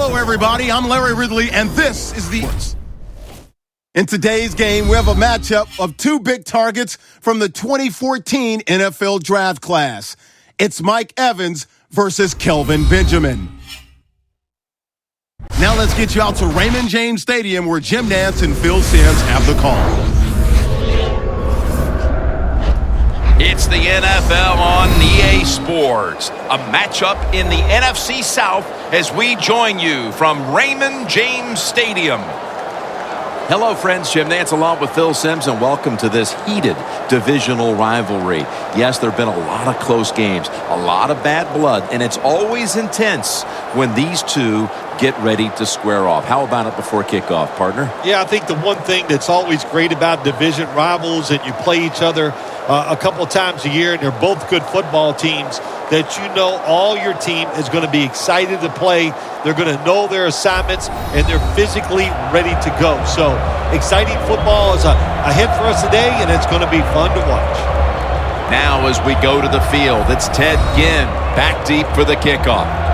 Hello, everybody. I'm Larry Ridley, and this is the BUCS. In today's game, we have a matchup of two big targets from the 2014 NFL draft class. It's Mike Evans versus Kelvin Benjamin. Now let's get you out to Raymond James Stadium, where Jim Nantz and Phil Simms have the call. It's the NFL on EA Sports, a matchup in the NFC South as we join you from Raymond James Stadium. Hello, friends. Jim Nantz along with Phil Simms, and welcome to this heated divisional rivalry. Yes, there have been a lot of close games, a lot of bad blood, and it's always intense when these two get ready to square off. How about it before kickoff, partner? Yeah, I think the one thing that's always great about division rivals, and you play each other a couple of times a year, and they're both good football teams, that you know all your team is going to be excited to play. They're going to know their assignments, and they're physically ready to go. So exciting football is ahead for us today, and it's going to be fun to watch. Now as we go to the field, it's Ted Ginn back deep for the kickoff.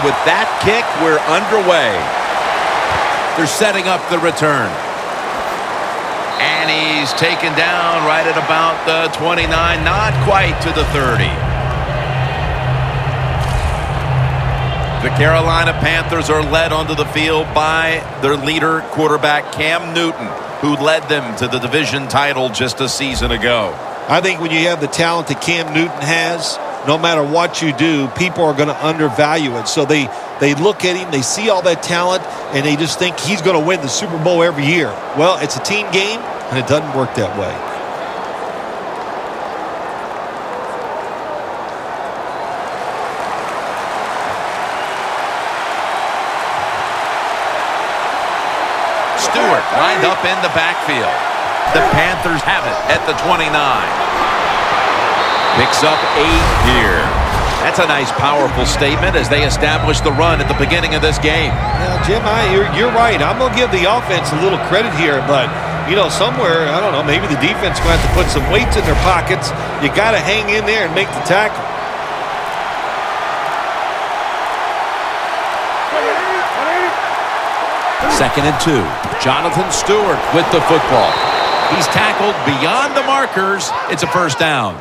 With that kick, we're underway. They're setting up the return. And he's taken down right at about the 29, not quite to the 30. The Carolina Panthers are led onto the field by their leader quarterback, Cam Newton, who led them to the division title just a season ago. I think when you have the talent that Cam Newton has, no matter what you do, people are going to undervalue it. So they look at him, they see all that talent, and they just think he's going to win the Super Bowl every year. Well, it's a team game, and it doesn't work that way. Stewart lined up in the backfield. The Panthers have it at the 29. Picks up 8 here. That's a nice, powerful statement as they establish the run at the beginning of this game. Yeah, Jim, you're right. I'm going to give the offense a little credit here, but, you know, somewhere, I don't know, maybe the defense going to have to put some weights in their pockets. You got to hang in there and make the tackle. Second and 2. Jonathan Stewart with the football. He's tackled beyond the markers. It's a first down.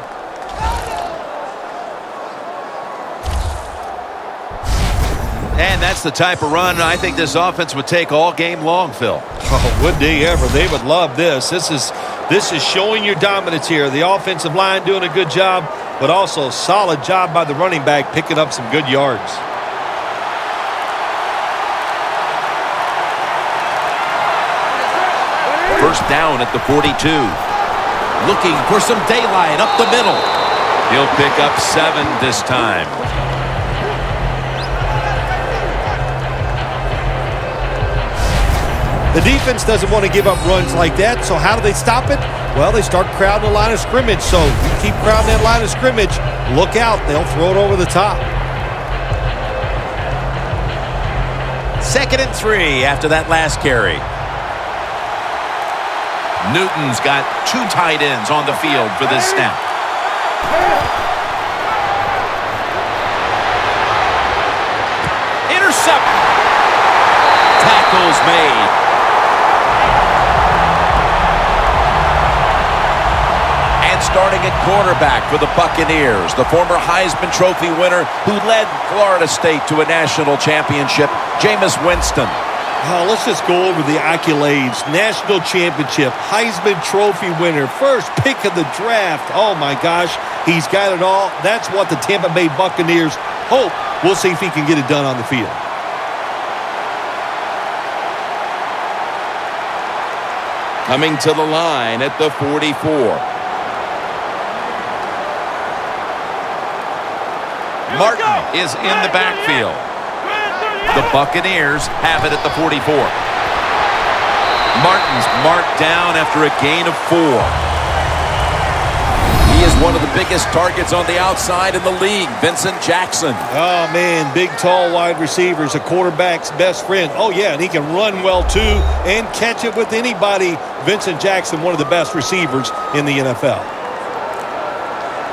And that's the type of run I think this offense would take all game long, Phil. Oh, would they ever? They would love this. This is showing your dominance here. The offensive line doing a good job, but also a solid job by the running back picking up some good yards. First down at the 42. Looking for some daylight up the middle. He'll pick up 7 this time. The defense doesn't want to give up runs like that, so how do they stop it? Well, they start crowding the line of scrimmage, so you keep crowding that line of scrimmage, look out, they'll throw it over the top. Second and 3 after that last carry. Newton's got 2 tight ends on the field for this snap. Intercept. Tackles made. Starting at quarterback for the Buccaneers, the former Heisman Trophy winner who led Florida State to a national championship, Jameis Winston. Oh, let's just go over the accolades. National championship, Heisman Trophy winner, first pick of the draft. Oh, my gosh, he's got it all. That's what the Tampa Bay Buccaneers hope. We'll see if he can get it done on the field. Coming to the line at the 44. Martin is in the backfield. The Buccaneers have it at the 44. Martin's marked down after a gain of 4. is one of the biggest targets on the outside in the league, Vincent Jackson. Oh, man, big, tall wide receivers, a quarterback's best friend. Oh, yeah, and he can run well, too, and catch it with anybody. Vincent Jackson, one of the best receivers in the NFL.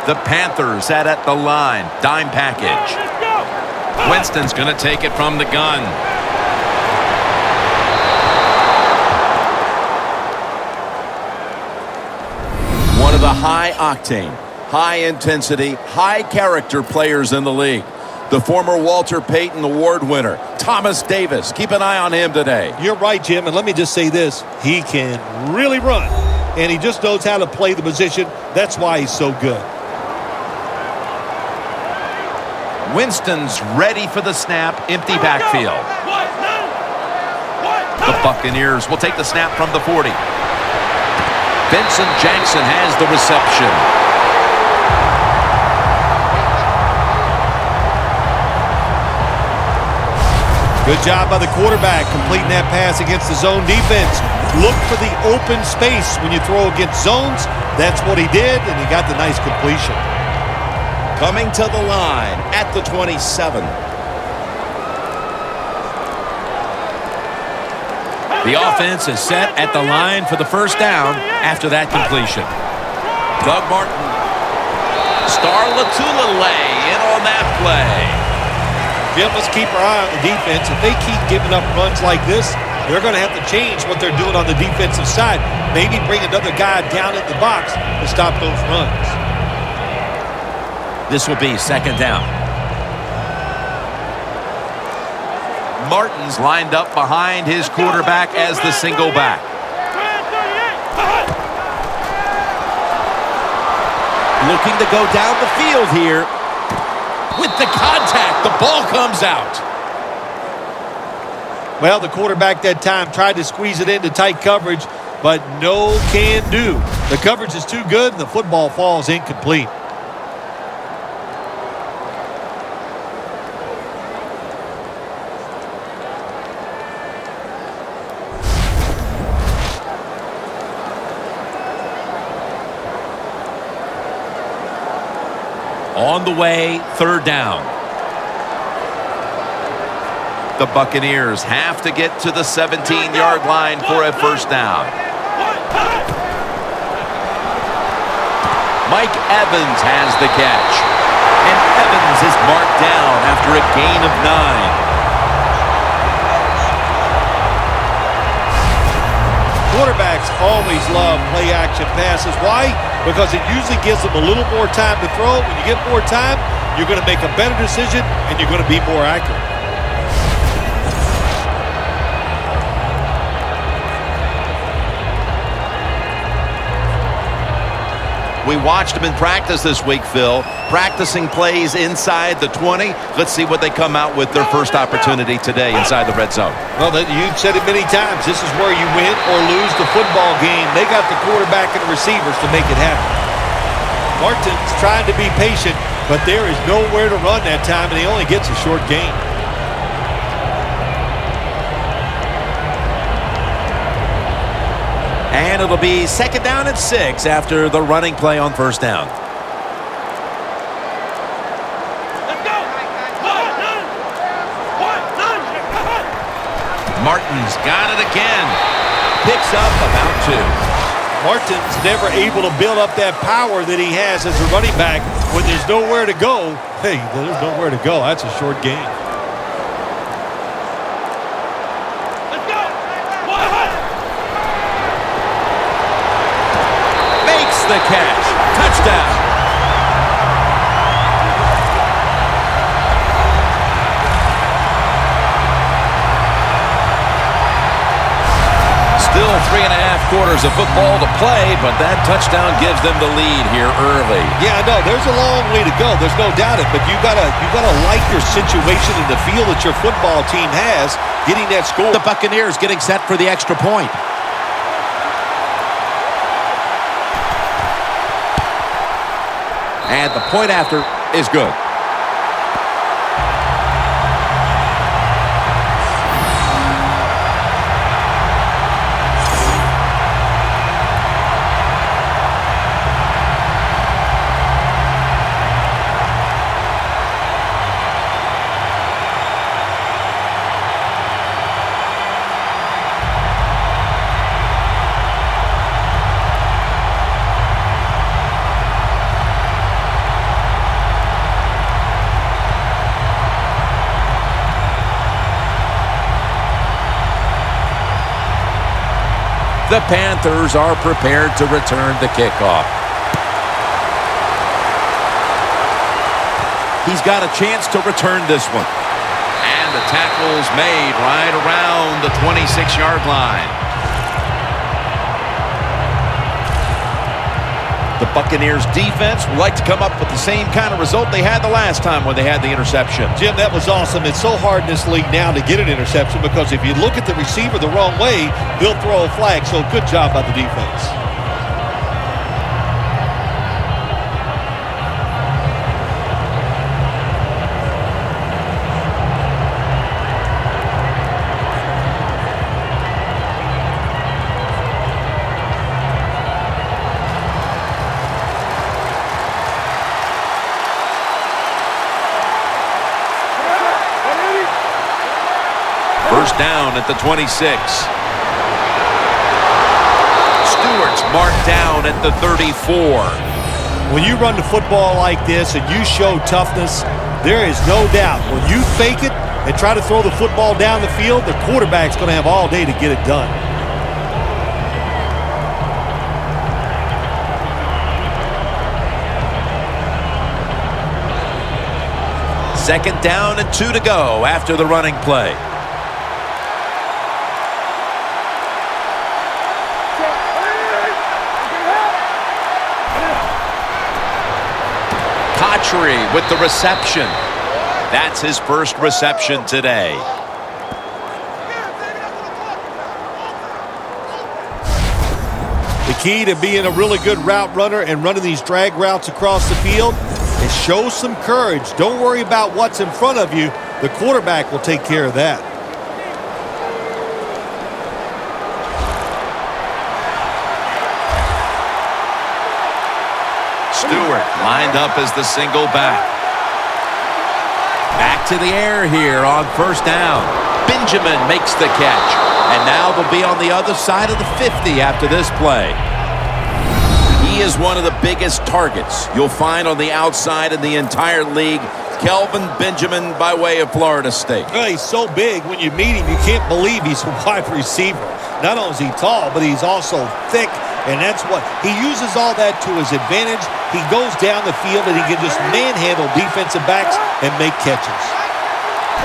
The Panthers set at the line. Dime package. Winston's going to take it from the gun. One of the high-octane, high-intensity, high-character players in the league. The former Walter Payton Award winner, Thomas Davis. Keep an eye on him today. You're right, Jim, and let me just say this. He can really run, and he just knows how to play the position. That's why he's so good. Winston's ready for the snap. Empty backfield. The Buccaneers will take the snap from the 40. Vincent Jackson has the reception. Good job by the quarterback completing that pass against the zone defense. Look for the open space when you throw against zones. That's what he did, and he got the nice completion. Coming to the line at the 27. The offense is set at the line for the first down after that completion. Doug Martin. Star Latulele in on that play. Jim, let's keep our eye on the defense. If they keep giving up runs like this, they're going to have to change what they're doing on the defensive side. Maybe bring another guy down in the box to stop those runs. This will be second down. Martin's lined up behind his quarterback as the single back. Looking to go down the field here. With the contact, the ball comes out. Well, the quarterback that time tried to squeeze it into tight coverage, but no can do. The coverage is too good, and the football falls incomplete. On the way, third down. The Buccaneers have to get to the 17-yard line for a first down. Mike Evans has the catch. And Evans is marked down after a gain of 9. Quarterbacks always love play-action passes. Why? Because it usually gives them a little more time to throw. When you get more time, you're going to make a better decision, and you're going to be more accurate. We watched them in practice this week, Phil. Practicing plays inside the 20. Let's see what they come out with their first opportunity today inside the red zone. Well, you've said it many times. This is where you win or lose the football game. They got the quarterback and the receivers to make it happen. Martin's trying to be patient, but there is nowhere to run that time, and he only gets a short gain. And it'll be second down and 6 after the running play on first down. Martin's got it again. Picks up about 2. Martin's never able to build up that power that he has as a running back when there's nowhere to go. Hey, there's nowhere to go. That's a short gain. Makes the catch. Touchdown. Still 3.5 quarters of football to play, but that touchdown gives them the lead here early. Yeah, no, there's a long way to go. There's no doubt it, but you gotta like your situation and the feel that your football team has getting that score. The Buccaneers getting set for the extra point. And the point after is good. The Panthers are prepared to return the kickoff. He's got a chance to return this one. And the tackle's made right around the 26-yard line. The Buccaneers defense would like to come up with the same kind of result they had the last time when they had the interception. Jim, that was awesome. It's so hard in this league now to get an interception because if you look at the receiver the wrong way, he'll throw a flag. So good job by the defense. First down at the 26. Stewart's marked down at the 34. When you run the football like this and you show toughness, there is no doubt when you fake it and try to throw the football down the field, the quarterback's going to have all day to get it done. Second down and 2 to go after the running play. With the reception. That's his first reception today. The key to being a really good route runner and running these drag routes across the field is show some courage. Don't worry about what's in front of you. The quarterback will take care of that. Stewart lined up as the single back. Back to the air here on first down. Benjamin makes the catch. And now they'll be on the other side of the 50 after this play. He is one of the biggest targets you'll find on the outside in the entire league. Kelvin Benjamin by way of Florida State. Oh, he's so big when you meet him, you can't believe he's a wide receiver. Not only is he tall, but he's also thick. And that's what he uses all that to his advantage. He goes down the field and he can just manhandle defensive backs and make catches.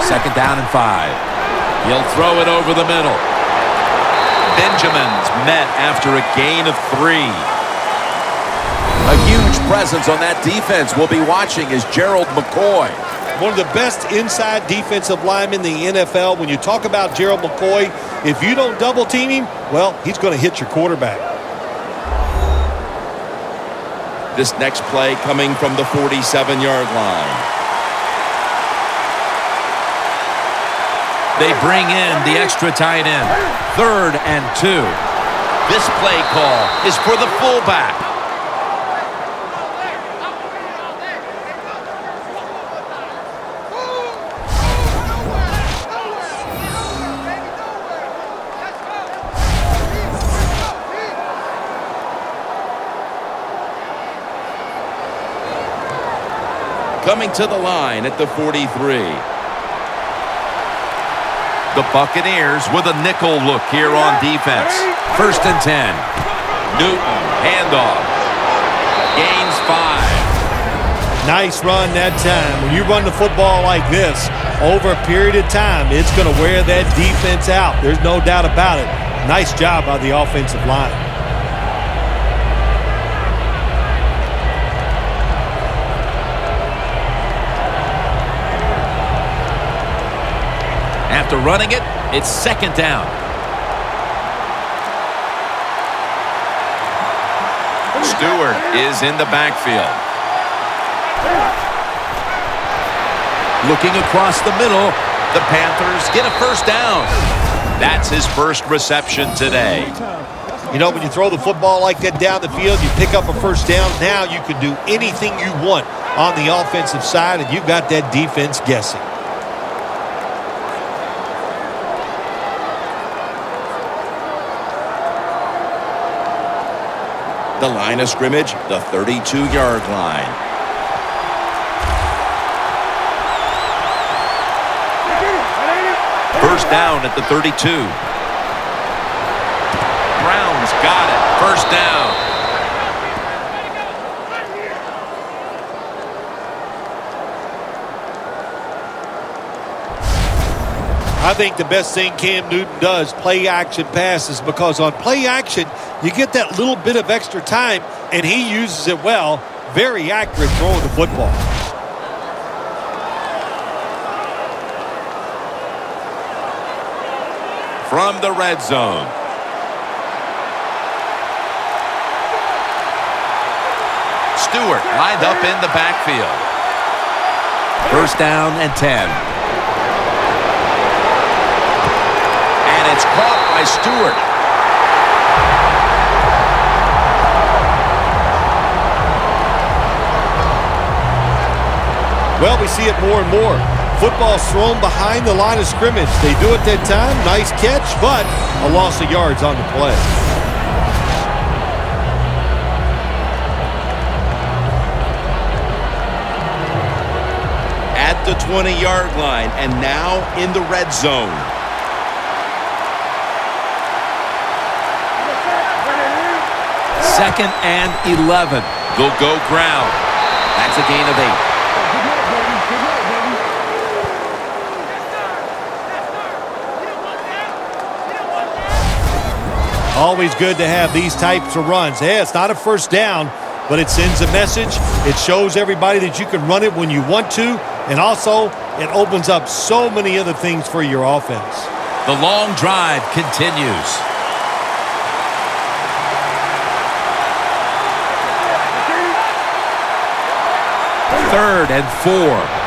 Second down and 5. He'll throw it over the middle. Benjamin's met after a gain of 3. A huge presence on that defense we'll be watching is Gerald McCoy. One of the best inside defensive linemen in the NFL. When you talk about Gerald McCoy, if you don't double team him, well, he's going to hit your quarterback. This next play coming from the 47-yard line. They bring in the extra tight end. 3rd and 2. This play call is for the fullback. Coming to the line at the 43. The Buccaneers with a nickel look here on defense. 1st and 10. Newton, handoff. Gains 5. Nice run that time. When you run the football like this, over a period of time, it's going to wear that defense out. There's no doubt about it. Nice job by the offensive line. After running it, it's 2nd down. Stewart is in the backfield. Looking across the middle, The Panthers get a first down. That's his first reception today. You know, when you throw the football like that down the field, you pick up a first down. Now you can do anything you want on the offensive side, and you've got that defense guessing. the line of scrimmage, the 32-yard line. First down at the 32. Brown got it. First down. I think the best thing Cam Newton does, play action passes, because on play action, you get that little bit of extra time, and he uses it well. Very accurate throwing the football. From the red zone. Stewart lined up in the backfield. First down and 10. And it's caught by Stewart. Well, we see it more and more. Football's thrown behind the line of scrimmage. They do it that time. Nice catch, but a loss of yards on the play. At the 20-yard line, and now in the red zone. Second and 11. They'll go ground. That's a gain of 8. Always good to have these types of runs. Yeah, it's not a first down, but it sends a message. It shows everybody that you can run it when you want to, and also it opens up so many other things for your offense. The long drive continues. Third and 4.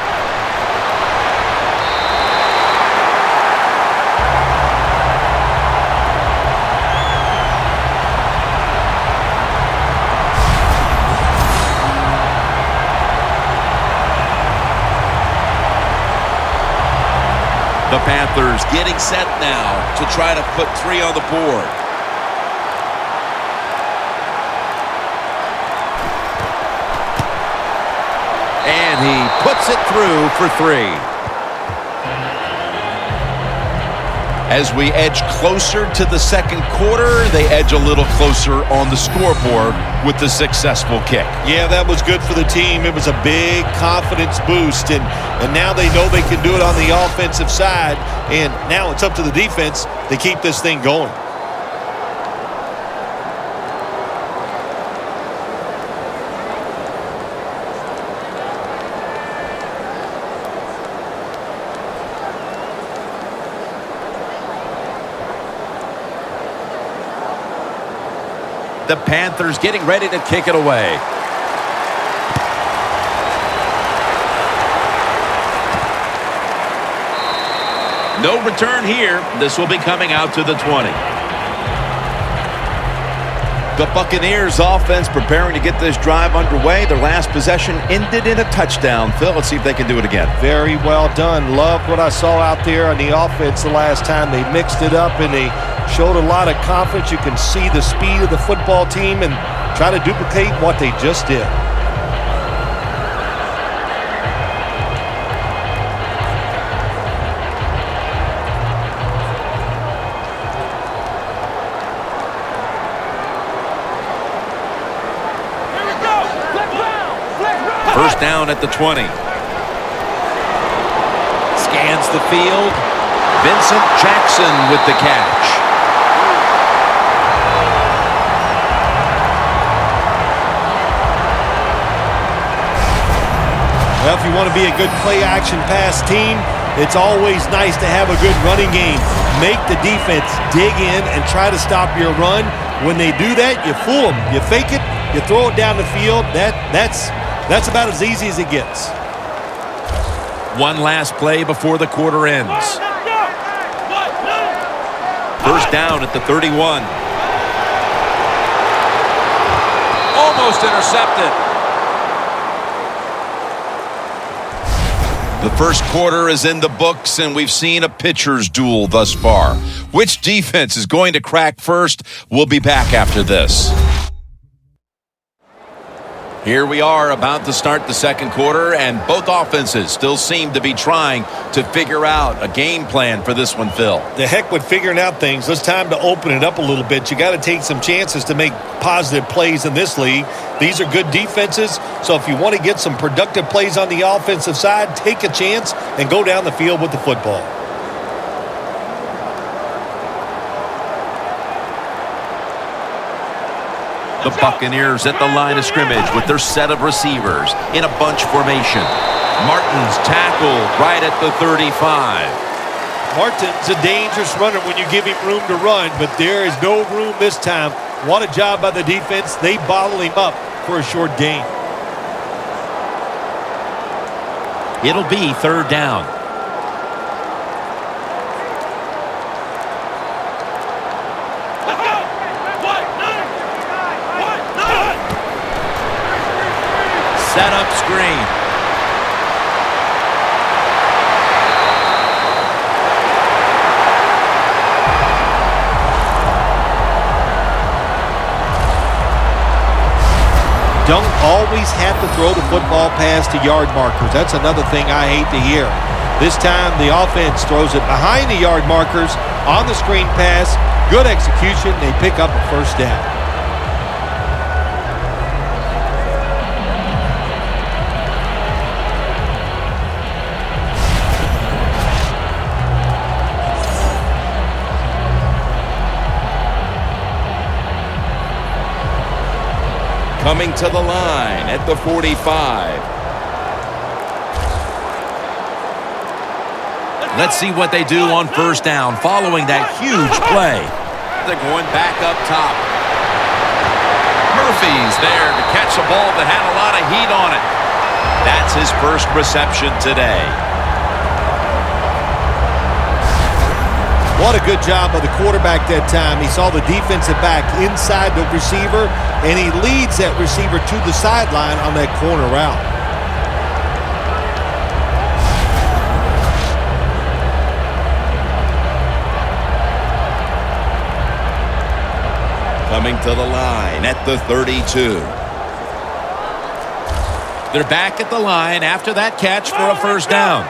The Panthers getting set now to try to put 3 on the board. And he puts it through for 3. As we edge closer to the second quarter, they edge a little closer on the scoreboard with the successful kick. Yeah, that was good for the team. It was a big confidence boost, and now they know they can do it on the offensive side, and now it's up to the defense to keep this thing going. The Panthers getting ready to kick it away. No return here. This will be coming out to the 20. The Buccaneers offense preparing to get this drive underway. Their last possession ended in a touchdown. Phil, let's see if they can do it again. Very well done. Loved what I saw out there on the offense the last time. They mixed it up and they showed a lot of confidence. You can see the speed of the football team and try to duplicate what they just did. First down at the 20. Scans the field. Vincent Jackson with the catch. Well, if you want to be a good play-action pass team, it's always nice to have a good running game. Make the defense dig in and try to stop your run. When they do that, you fool them. You fake it, you throw it down the field. That's about as easy as it gets. One last play before the quarter ends. First down at the 31. Almost intercepted. The first quarter is in the books, and we've seen a pitcher's duel thus far. Which defense is going to crack first? We'll be back after this. Here we are about to start the second quarter, and both offenses still seem to be trying to figure out a game plan for this one, Phil. The heck with figuring out things. It's time to open it up a little bit. You got to take some chances to make positive plays in this league. These are good defenses, so if you want to get some productive plays on the offensive side, take a chance and go down the field with the football. The Buccaneers at the line of scrimmage with their set of receivers in a bunch formation. Martin's tackled right at the 35. Martin's a dangerous runner when you give him room to run, but there is no room this time. What a job by the defense. They bottle him up for a short gain. It'll be third down. Set up screen. Don't always have to throw the football past the yard markers. That's another thing I hate to hear. This time the offense throws it behind the yard markers on the screen pass. Good execution. They pick up a first down. Coming to the line at the 45. Let's see what they do on first down following that huge play. They're going back up top. Murphy's there to catch a ball that had a lot of heat on it. That's his first reception today. What a good job of the quarterback that time. He saw the defensive back inside the receiver, and he leads that receiver to the sideline on that corner route. Coming to the line at the 32. They're back at the line after that catch for a first down.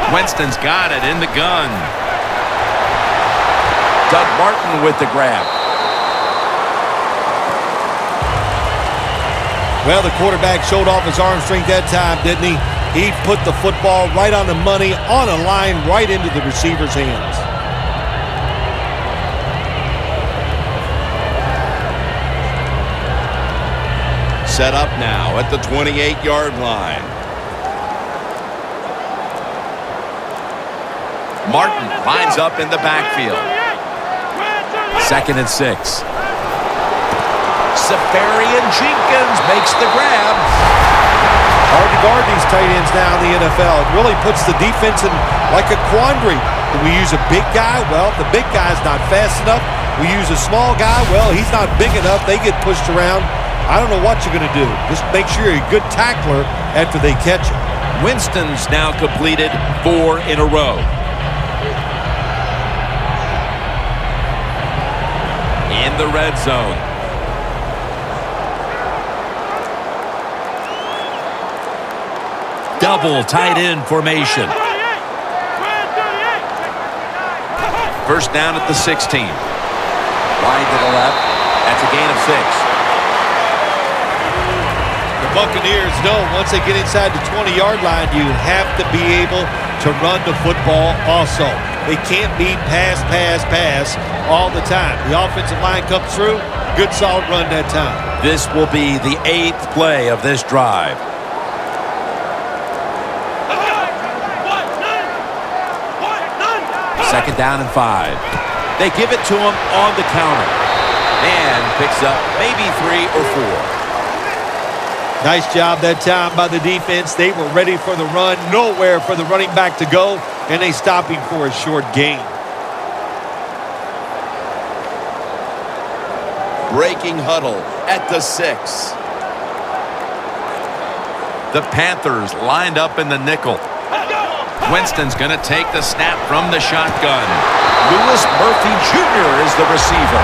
Winston's got it in the gun. Doug Martin with the grab. Well, the quarterback showed off his arm strength that time, didn't he? He put the football right on the money, on a line, right into the receiver's hands. Set up now at the 28-yard line. Martin lines up in the backfield. 2nd and 6. Safarian Jenkins makes the grab. Hard to guard these tight ends now in the NFL. It really puts the defense in like a quandary. Do we use a big guy? Well, if the big guy's not fast enough. We use a small guy. Well, he's not big enough. They get pushed around. I don't know what you're going to do. Just make sure you're a good tackler after they catch it. Winston's now completed 4 in a row. In the red zone. Double tight end formation. First down at the 16. Wide to the left. That's a gain of 6. The Buccaneers know once they get inside the 20-yard line, you have to be able to run the football also. They can't be pass all the time. The offensive line comes through. Good, solid run that time. This will be the 8th play of this drive. Second down and 5. They give it to him on the counter. And picks up maybe 3 or 4. Nice job that time by the defense. They were ready for the run. Nowhere for the running back to go. And they stop him for a short gain. Breaking huddle at the 6. The Panthers lined up in the nickel. Winston's going to take the snap from the shotgun. Louis Murphy Jr. is the receiver.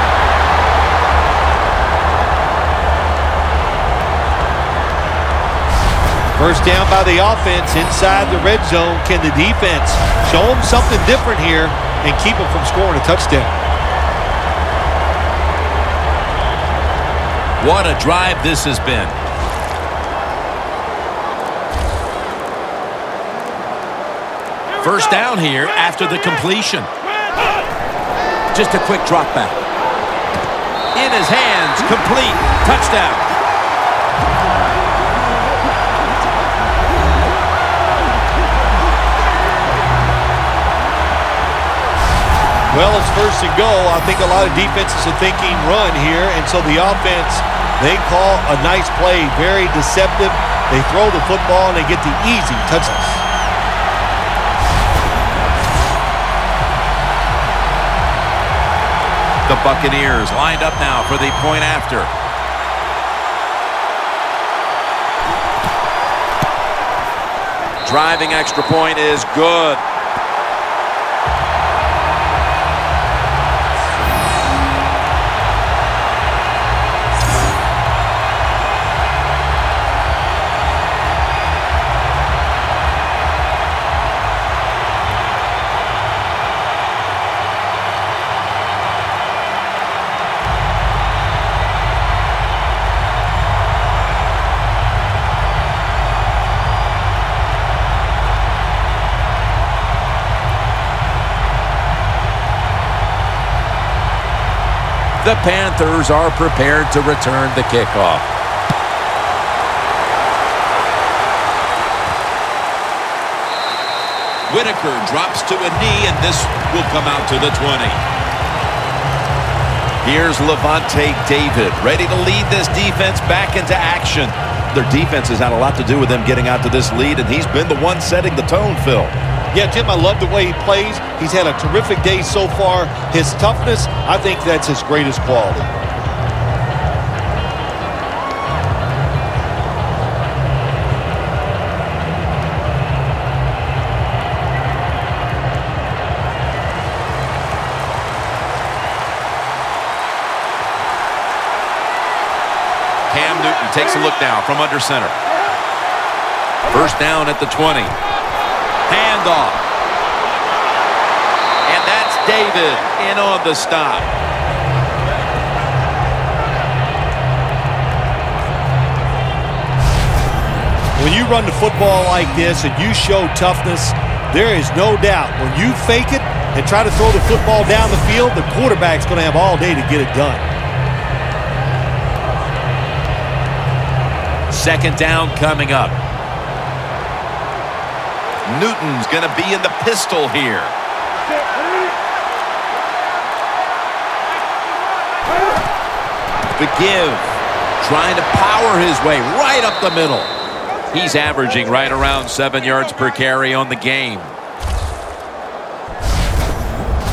First down by the offense inside the red zone. Can the defense show them something different here and keep them from scoring a touchdown? What a drive this has been. First down here after the completion. Just a quick drop back. In his hands, complete, touchdown. Well, it's first and goal. I think a lot of defenses are thinking run here, and so the offense, they call a nice play, very deceptive. They throw the football, and they get the easy touches. The Buccaneers lined up now for the point after. Driving extra point is good. The Panthers are prepared to return the kickoff. Whitaker drops to a knee, and this will come out to the 20. Here's Levante David, ready to lead this defense back into action. Their defense has had a lot to do with them getting out to this lead, and he's been the one setting the tone, Phil. Yeah, Jim, I love the way he plays. He's had a terrific day so far. His toughness, I think that's his greatest quality. Cam Newton takes a look now from under center. First down at the 20. Handoff. And that's David in on the stop. When you run the football like this and you show toughness, there is no doubt when you fake it and try to throw the football down the field, the quarterback's going to have all day to get it done. Second down coming up. Newton's going to be in the pistol here. The give. Trying to power his way right up the middle. He's averaging right around 7 yards per carry on the game.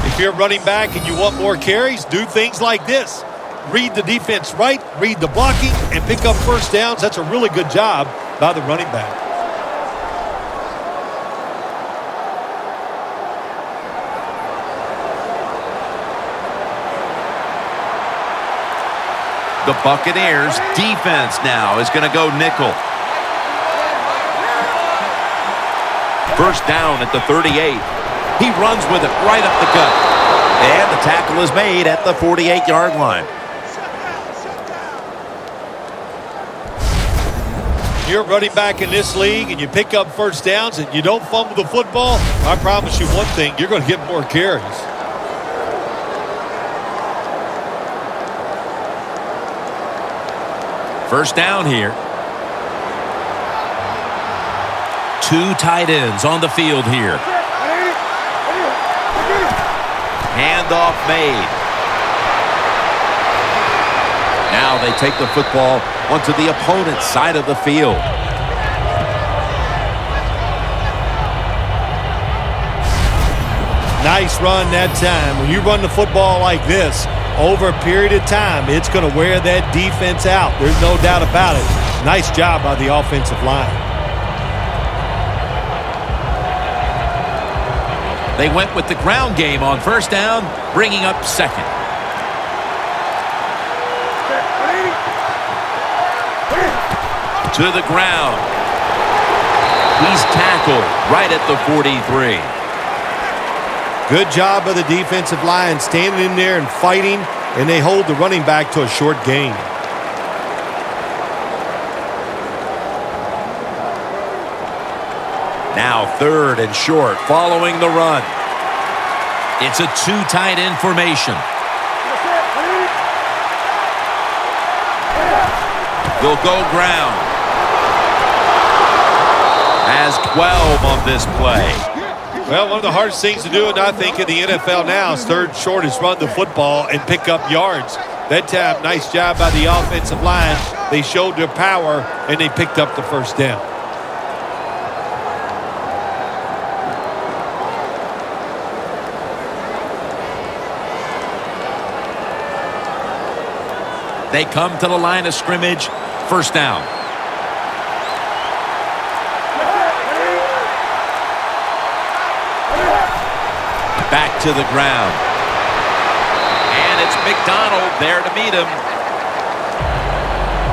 If you're running back and you want more carries, do things like this. Read the defense right, read the blocking, and pick up first downs. That's a really good job by the running back. The Buccaneers defense now is going to go nickel. First down at the 38. He runs with it right up the gut. And the tackle is made at the 48-yard line. You're running back in this league and you pick up first downs and you don't fumble the football, I promise you one thing, you're going to get more carries. First down here. Two tight ends on the field here. Handoff made. Now they take the football onto the opponent's side of the field. Nice run that time. When you run the football like this, over a period of time, it's going to wear that defense out. There's no doubt about it. Nice job by the offensive line. They went with the ground game on first down, bringing up second. To the ground. He's tackled right at the 43. Good job of the defensive line standing in there and fighting, and they hold the running back to a short gain. Now 3rd and short following the run. It's a 2 tight end formation. They'll go ground. Has 12 on this play. Well, one of the hardest things to do, and I think, in the NFL now is 3rd short is run the football and pick up yards. That time, nice job by the offensive line. They showed their power, and they picked up the first down. They come to the line of scrimmage. First down. Back to the ground. And it's McDonald there to meet him.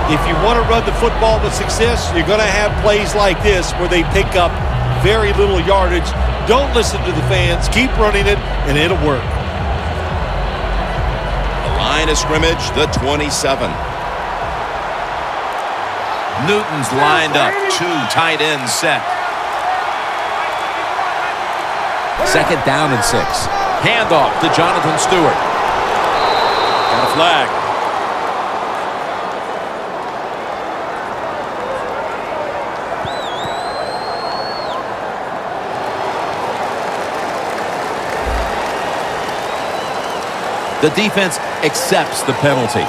If you want to run the football with success, you're going to have plays like this where they pick up very little yardage. Don't listen to the fans. Keep running it, and it'll work. Line of scrimmage, the 27. Newton's lined up. 2 tight ends set. 2nd down and 6. Handoff to Jonathan Stewart. Got a flag. The defense accepts the penalty.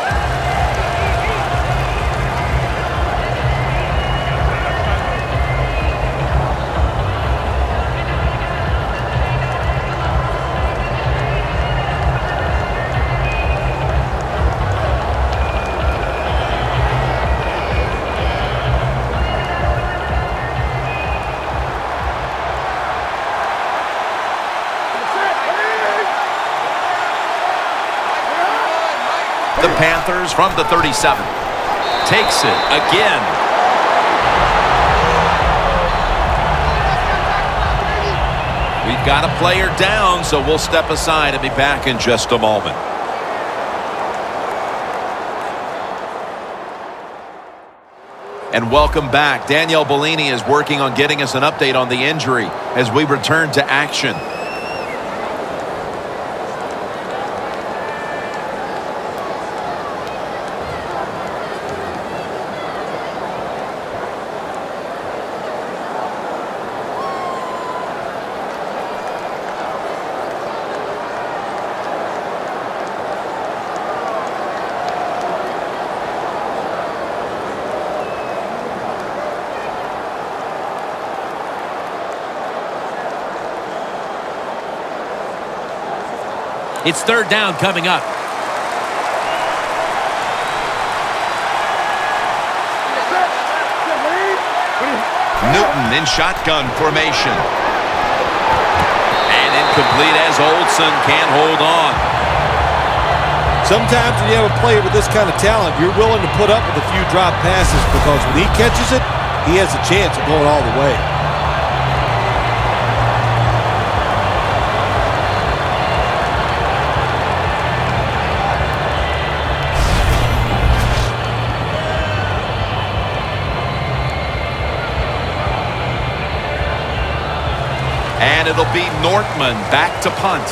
The Panthers from the 37. Takes it again. We've got a player down, so we'll step aside and be back in just a moment. And welcome back. Danielle Bellini is working on getting us an update on the injury as we return to action. It's 3rd down coming up. Newton in shotgun formation. And incomplete as Olsen can't hold on. Sometimes when you have a player with this kind of talent, you're willing to put up with a few drop passes because when he catches it, he has a chance of going all the way. And it'll be Nortman back to punt.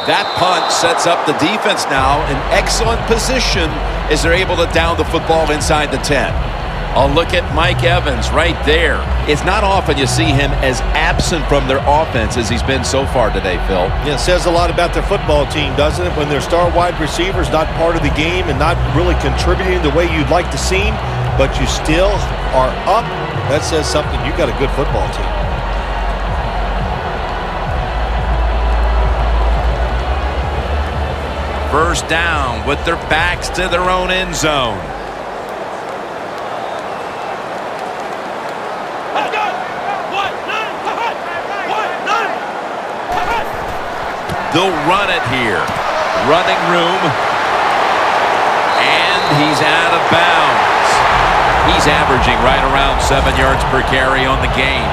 That punt sets up the defense now in excellent position as they're able to down the football inside the 10. A look at Mike Evans right there. It's not often you see him as absent from their offense as he's been so far today, Phil. Yeah, it says a lot about their football team, doesn't it? When their star wide receiver's not part of the game and not really contributing the way you'd like to see him, but you still are up, that says something. You got a good football team. First down with their backs to their own end zone. They'll run it here. Running room. And he's out of bounds. He's averaging right around 7 yards per carry on the game.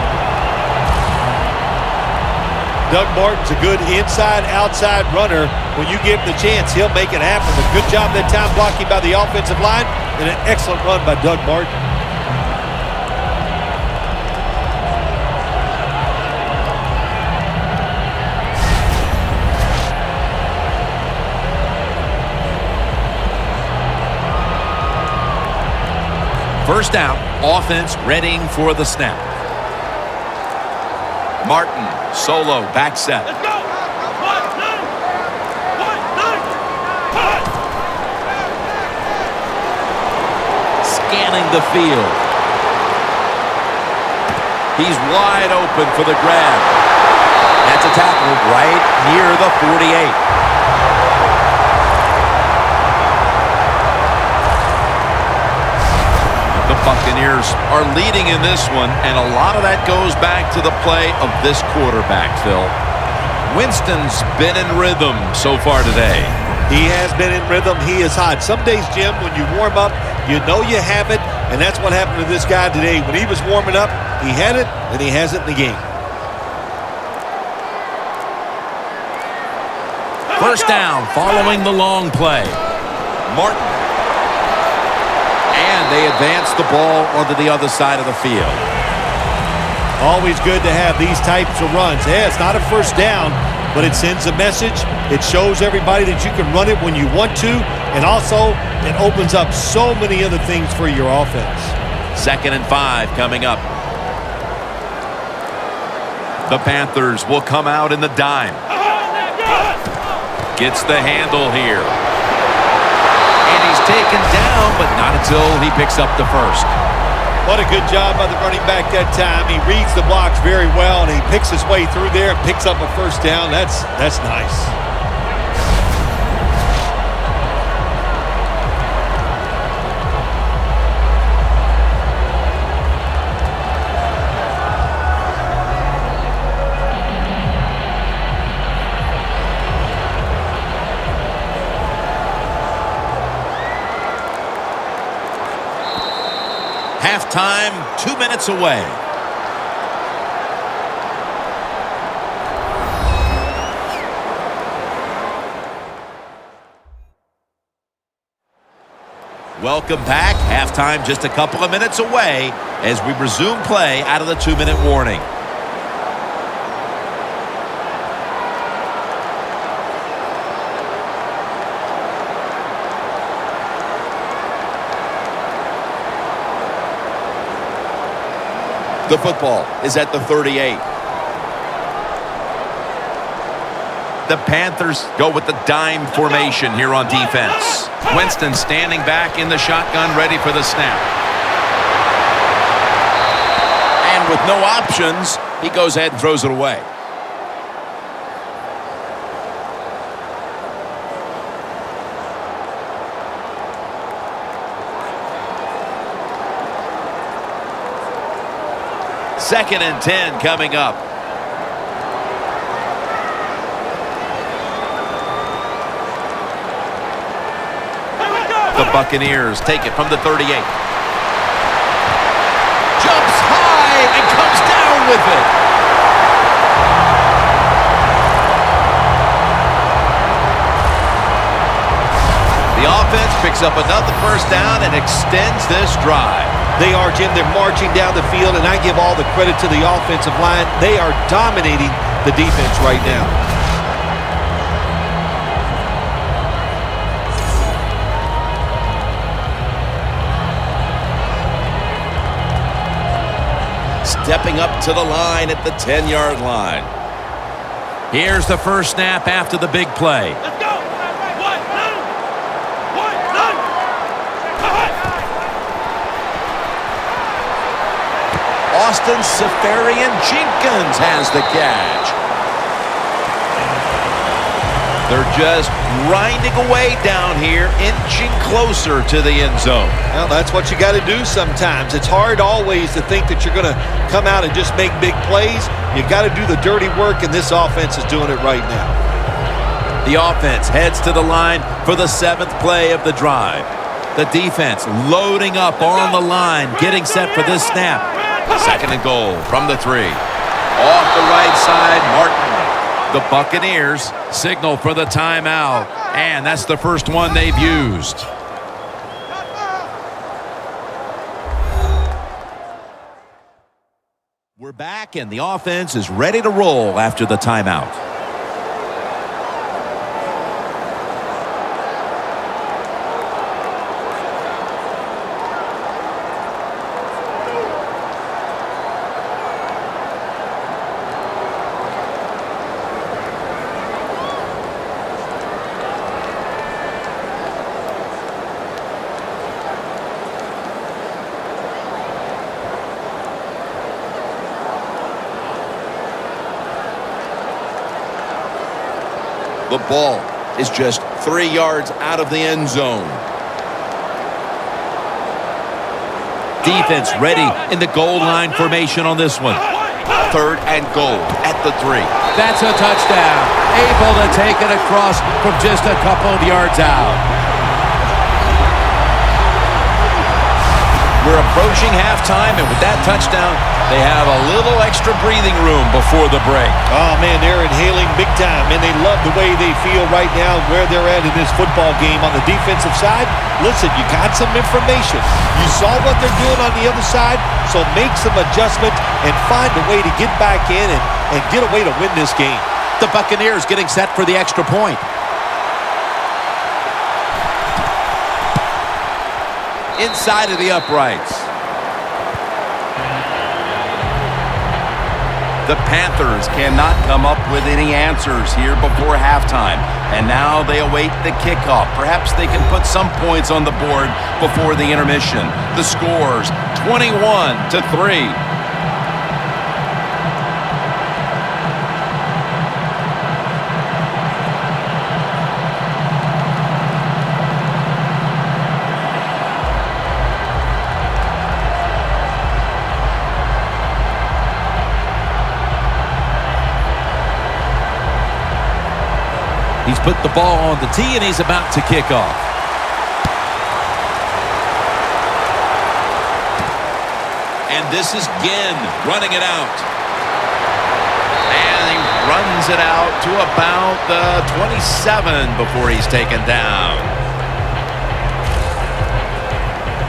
Doug Martin's a good inside-outside runner. When you give him the chance, he'll make it happen. But good job that time blocking by the offensive line, and an excellent run by Doug Martin. First down, offense readying for the snap. Martin, solo, back set. Let's go! Scanning the field. He's wide open for the grab. That's a tackle right near the 48. The Buccaneers are leading in this one, and a lot of that goes back to the play of this quarterback, Phil. Winston's been in rhythm so far today. He has been in rhythm. He is hot. Some days, Jim, when you warm up, you know you have it, and that's what happened to this guy today. When he was warming up, he had it, and he has it in the game. First down, following the long play. Martin. And they advance the ball onto the other side of the field. Always good to have these types of runs. Yeah, it's not a first down, but it sends a message. It shows everybody that you can run it when you want to, and also it opens up so many other things for your offense. 2nd and 5 coming up. The Panthers will come out in the dime. Gets the handle here. And he's taken down, but not until he picks up the first. What a good job by the running back that time. He reads the blocks very well, and he picks his way through there and picks up a first down. That's nice. Halftime, 2 minutes away. Welcome back. Halftime just a couple of minutes away as we resume play out of the 2-minute warning. The football is at the 38. The Panthers go with the dime formation here on defense. Winston standing back in the shotgun, ready for the snap. And with no options, he goes ahead and throws it away. Second and 10 coming up. The Buccaneers take it from the 38. Jumps high and comes down with it. The offense picks up another first down and extends this drive. They are, Jim. They're marching down the field, and I give all the credit to the offensive line. They are dominating the defense right now. Stepping up to the line at the 10-yard line. Here's the first snap after the big play. Let's go! Austin Seferian-Jenkins has the catch. They're just grinding away down here, inching closer to the end zone. Well, that's what you got to do sometimes. It's hard always to think that you're going to come out and just make big plays. You got to do the dirty work, and this offense is doing it right now. The offense heads to the line for the 7th play of the drive. The defense loading up on the line, getting set for this snap. 2nd and goal from the 3. Off the right side, Martin. The Buccaneers signal for the timeout, and that's the first one they've used. We're back, and the offense is ready to roll after the timeout. The ball is just 3 yards out of the end zone. Defense ready in the goal line formation on this one. 3rd and goal at the 3. That's a touchdown. Able to take it across from just a couple of yards out. We're approaching halftime, and with that touchdown, they have a little extra breathing room before the break. Oh, man, they're inhaling big time, and they love the way they feel right now where they're at in this football game. On the defensive side, listen, you got some information. You saw what they're doing on the other side, so make some adjustments and find a way to get back in and get a way to win this game. The Buccaneers getting set for the extra point. Inside of the uprights. The Panthers cannot come up with any answers here before halftime. And now they await the kickoff. Perhaps they can put some points on the board before the intermission. The scores 21-3. He's put the ball on the tee, and he's about to kick off. And this is Ginn running it out. And he runs it out to about the 27 before he's taken down.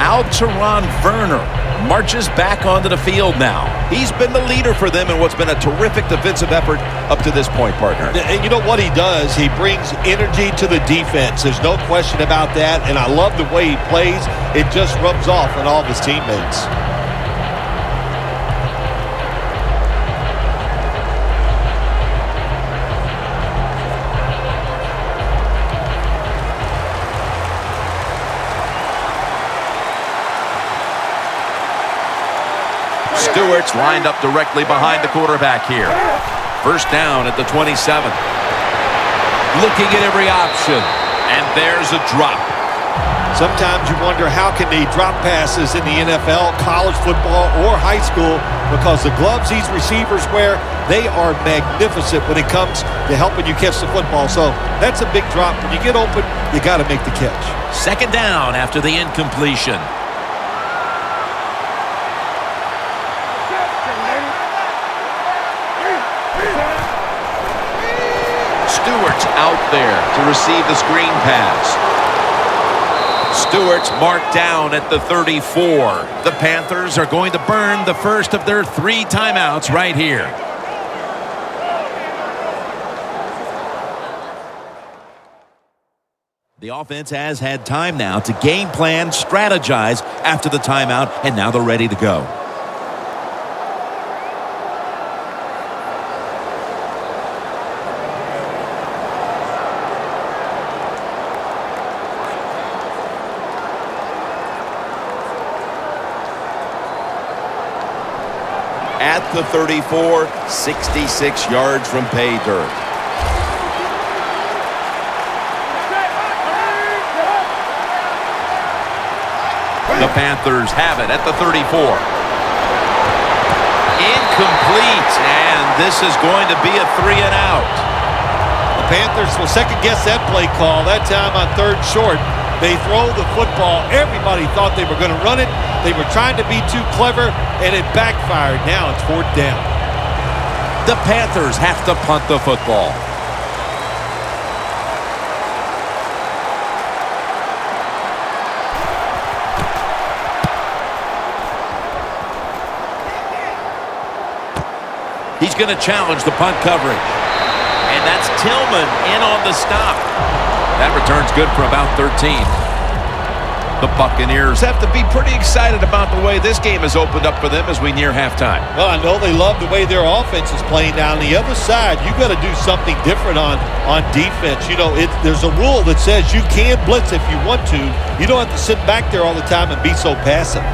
Alterron Werner marches back onto the field now. He's been the leader for them in what's been a terrific defensive effort up to this point, partner. And you know what he does? He brings energy to the defense. There's no question about that, and I love the way he plays. It just rubs off on all of his teammates. Stewart's lined up directly behind the quarterback here. First down at the 27. Looking at every option. And there's a drop. Sometimes you wonder how can they drop passes in the NFL, college football, or high school, because the gloves these receivers wear, they are magnificent when it comes to helping you catch the football. So that's a big drop. When you get open, you got to make the catch. 2nd down after the incompletion. Stewart's out there to receive the screen pass. Stewart's marked down at the 34. The Panthers are going to burn the first of their 3 timeouts right here. The offense has had time now to game plan, strategize after the timeout, and now they're ready to go. At the 34, 66 yards from pay dirt. The Panthers have it at the 34. Incomplete, and this is going to be a 3 and out. Panthers will second-guess that play call. That time on third short, they throw the football. Everybody thought they were going to run it. They were trying to be too clever, and it backfired. Now it's fourth down. The Panthers have to punt the football. He's going to challenge the punt coverage. And that's Tillman in on the stop. That return's good for about 13. The Buccaneers have to be pretty excited about the way this game has opened up for them as we near halftime. Well, I know they love the way their offense is playing. Now, on the other side, you got to do something different on defense. You know, there's a rule that says you can blitz if you want to. You don't have to sit back there all the time and be so passive.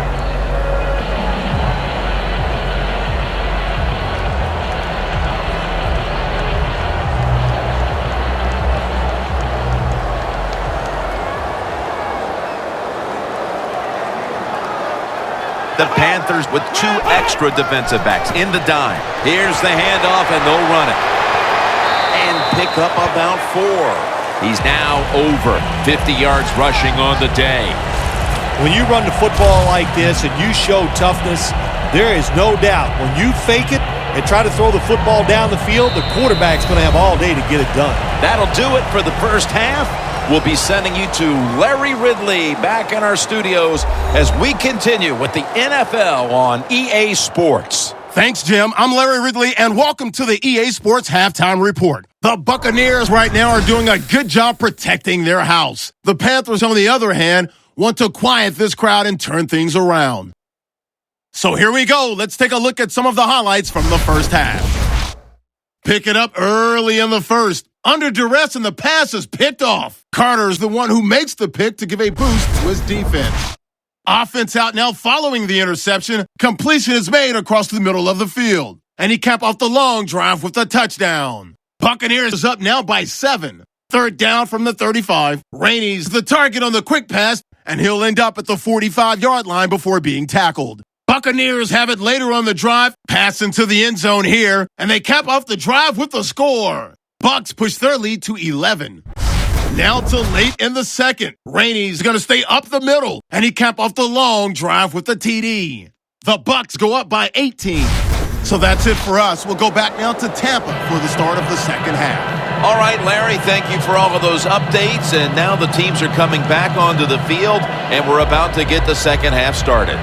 The Panthers with two extra defensive backs in the dime. Here's the handoff, and they'll run it. And pick up about 4. He's now over 50 yards rushing on the day. When you run the football like this and you show toughness, there is no doubt when you fake it and try to throw the football down the field, the quarterback's going to have all day to get it done. That'll do it for the first half. We'll be sending you to Larry Ridley back in our studios as we continue with the NFL on EA Sports. Thanks, Jim. I'm Larry Ridley, and welcome to the EA Sports Halftime Report. The Buccaneers right now are doing a good job protecting their house. The Panthers, on the other hand, want to quiet this crowd and turn things around. So here we go. Let's take a look at some of the highlights from the first half. Pick it up early in the first. Under duress, and the pass is picked off. Carter's the one who makes the pick to give a boost to his defense. Offense out now following the interception. Completion is made across the middle of the field. And he capped off the long drive with a touchdown. Buccaneers is up now by 7. Third down from the 35. Rainey's the target on the quick pass, and he'll end up at the 45-yard line before being tackled. Buccaneers have it later on the drive, pass into the end zone here, and they cap off the drive with the score. Bucs push their lead to 11. Now to late in the second. Rainey's going to stay up the middle, and he cap off the long drive with the TD. The Bucs go up by 18. So that's it for us. We'll go back now to Tampa for the start of the second half. All right, Larry, thank you for all of those updates. And now the teams are coming back onto the field, and we're about to get the second half started.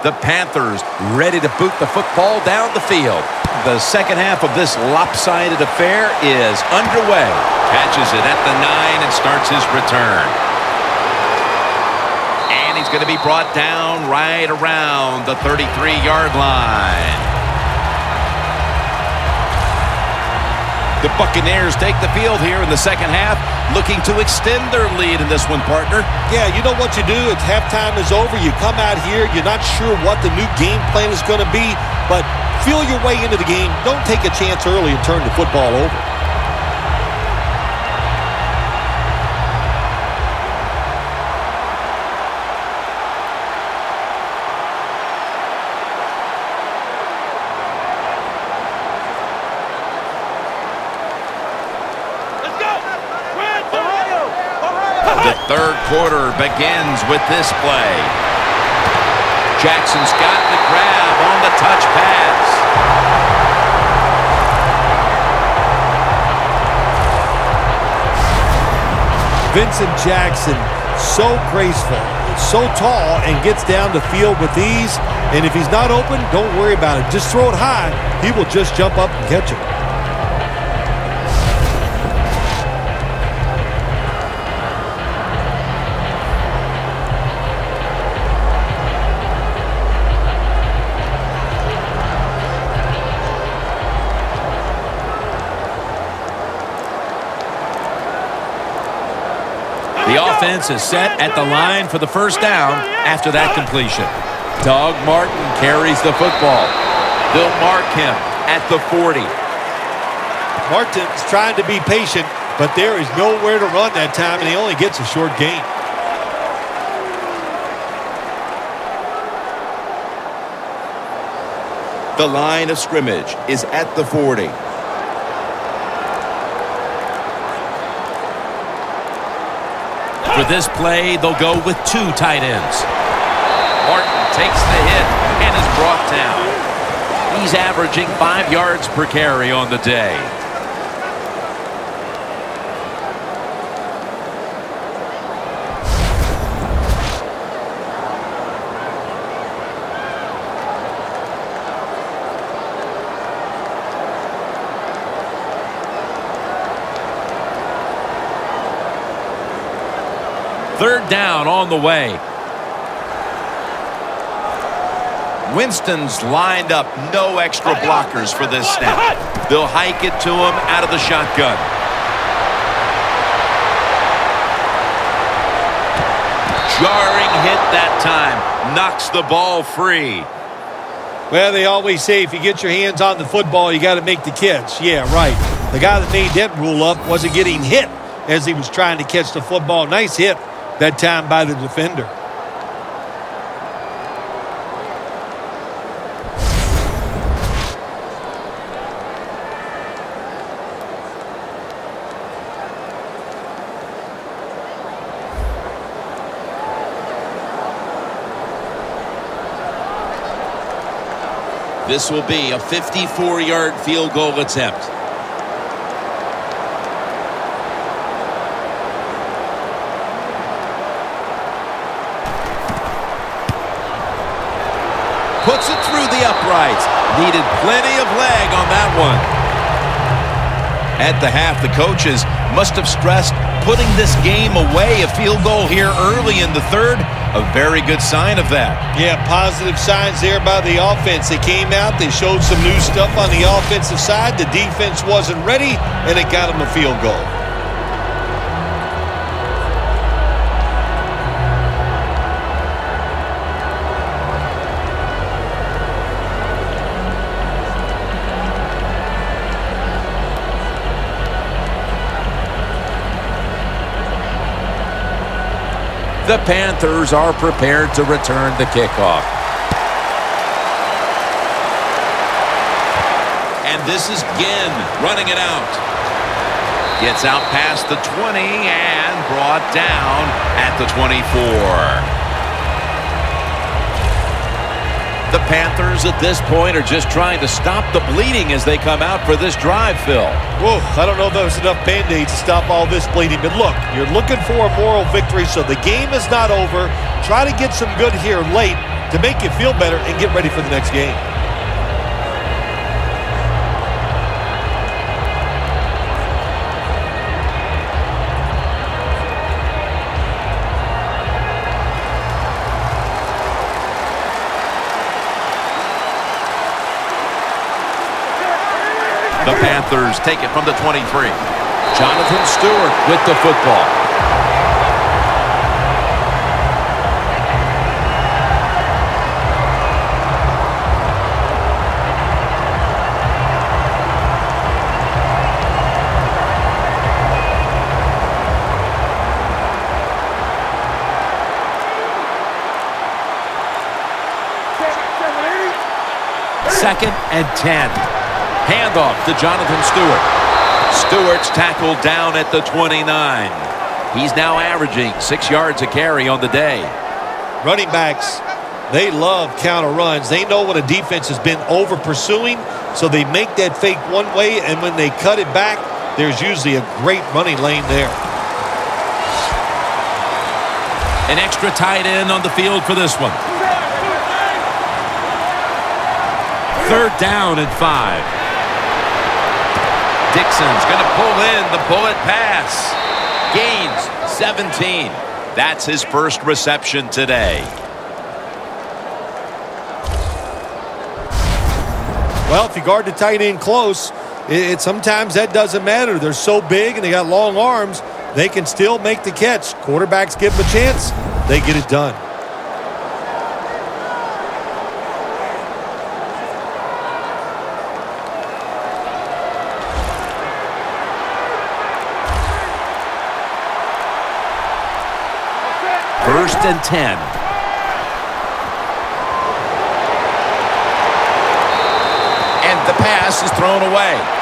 The Panthers ready to boot the football down the field. The second half of this lopsided affair is underway. Catches it at the 9 and starts his return. And he's going to be brought down right around the 33-yard line. The Buccaneers take the field here in the second half, looking to extend their lead in this one, partner. Yeah, you know what you do? It's halftime is over. You come out here. You're not sure what the new game plan is going to be, but feel your way into the game. Don't take a chance early and turn the football over. The third quarter begins with this play. Jackson's got the grab on the touch pass. Vincent Jackson, so graceful, so tall, and gets down the field with ease. And if he's not open, don't worry about it. Just throw it high. He will just jump up and catch it. The offense is set at the line for the first down after that completion. Doug Martin carries the football. They'll mark him at the 40. Martin's trying to be patient, but there is nowhere to run that time, and he only gets a short gain. The line of scrimmage is at the 40. For this play, they'll go with 2 tight ends. Martin takes the hit and is brought down. He's averaging 5 yards per carry on the day. Third down on the way. Winston's lined up, no extra blockers for this snap. They'll hike it to him out of the shotgun. Jarring hit that time, knocks the ball free. Well, they always say if you get your hands on the football, you got to make the catch. Yeah, right. The guy that made that rule up wasn't getting hit as he was trying to catch the football. Nice hit that time by the defender. This will be a 54-yard field goal attempt. Puts it through the uprights. Needed plenty of leg on that one. At the half, the coaches must have stressed putting this game away. A field goal here early in the third, a very good sign of that. Yeah, positive signs there by the offense. They came out, they showed some new stuff on the offensive side. The defense wasn't ready, and it got them a field goal. The Panthers are prepared to return the kickoff. And this is Ginn running it out. Gets out past the 20 and brought down at the 24. The Panthers at this point are just trying to stop the bleeding as they come out for this drive, Phil. Whoa, I don't know if there's enough Band-Aids to stop all this bleeding, but look, you're looking for a moral victory, so the game is not over. Try to get some good here late to make you feel better and get ready for the next game. The Panthers take it from the 23. Jonathan Stewart with the football. Second and 10. Handoff to Jonathan Stewart. Stewart's tackled down at the 29. He's now averaging 6 yards a carry on the day. Running backs, they love counter runs. They know what a defense has been over pursuing, so they make that fake one way, and when they cut it back, there's usually a great running lane there. An extra tight end on the field for this one. Third down and 5. Dixon's going to pull in the bullet pass. Gains 17. That's his first reception today. Well, if you guard the tight end close, sometimes that doesn't matter. They're so big and they got long arms. They can still make the catch. Quarterbacks give them a chance. They get it done. First and 10. And the pass is thrown away.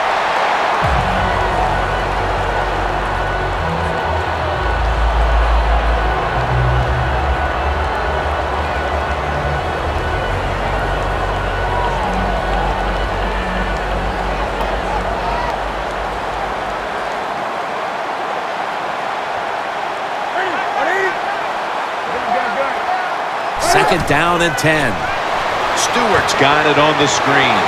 Second down and 10. Stewart's got it on the screen.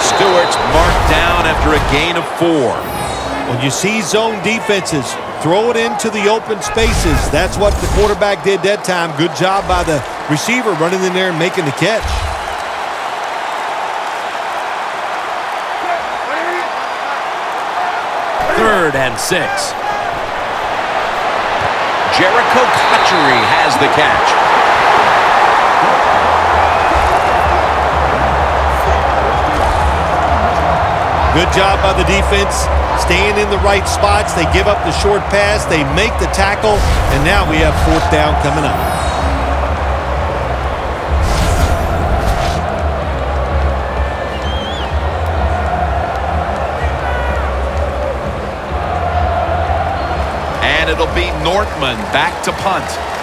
Stewart's marked down after a gain of 4. When you see zone defenses, throw it into the open spaces. That's what the quarterback did that time. Good job by the receiver running in there and making the catch. Third and 6. Jericho Cotchery has the catch. Good job by the defense, staying in the right spots. They give up the short pass. They make the tackle, and now we have fourth down coming up. And it'll be Nortman back to punt.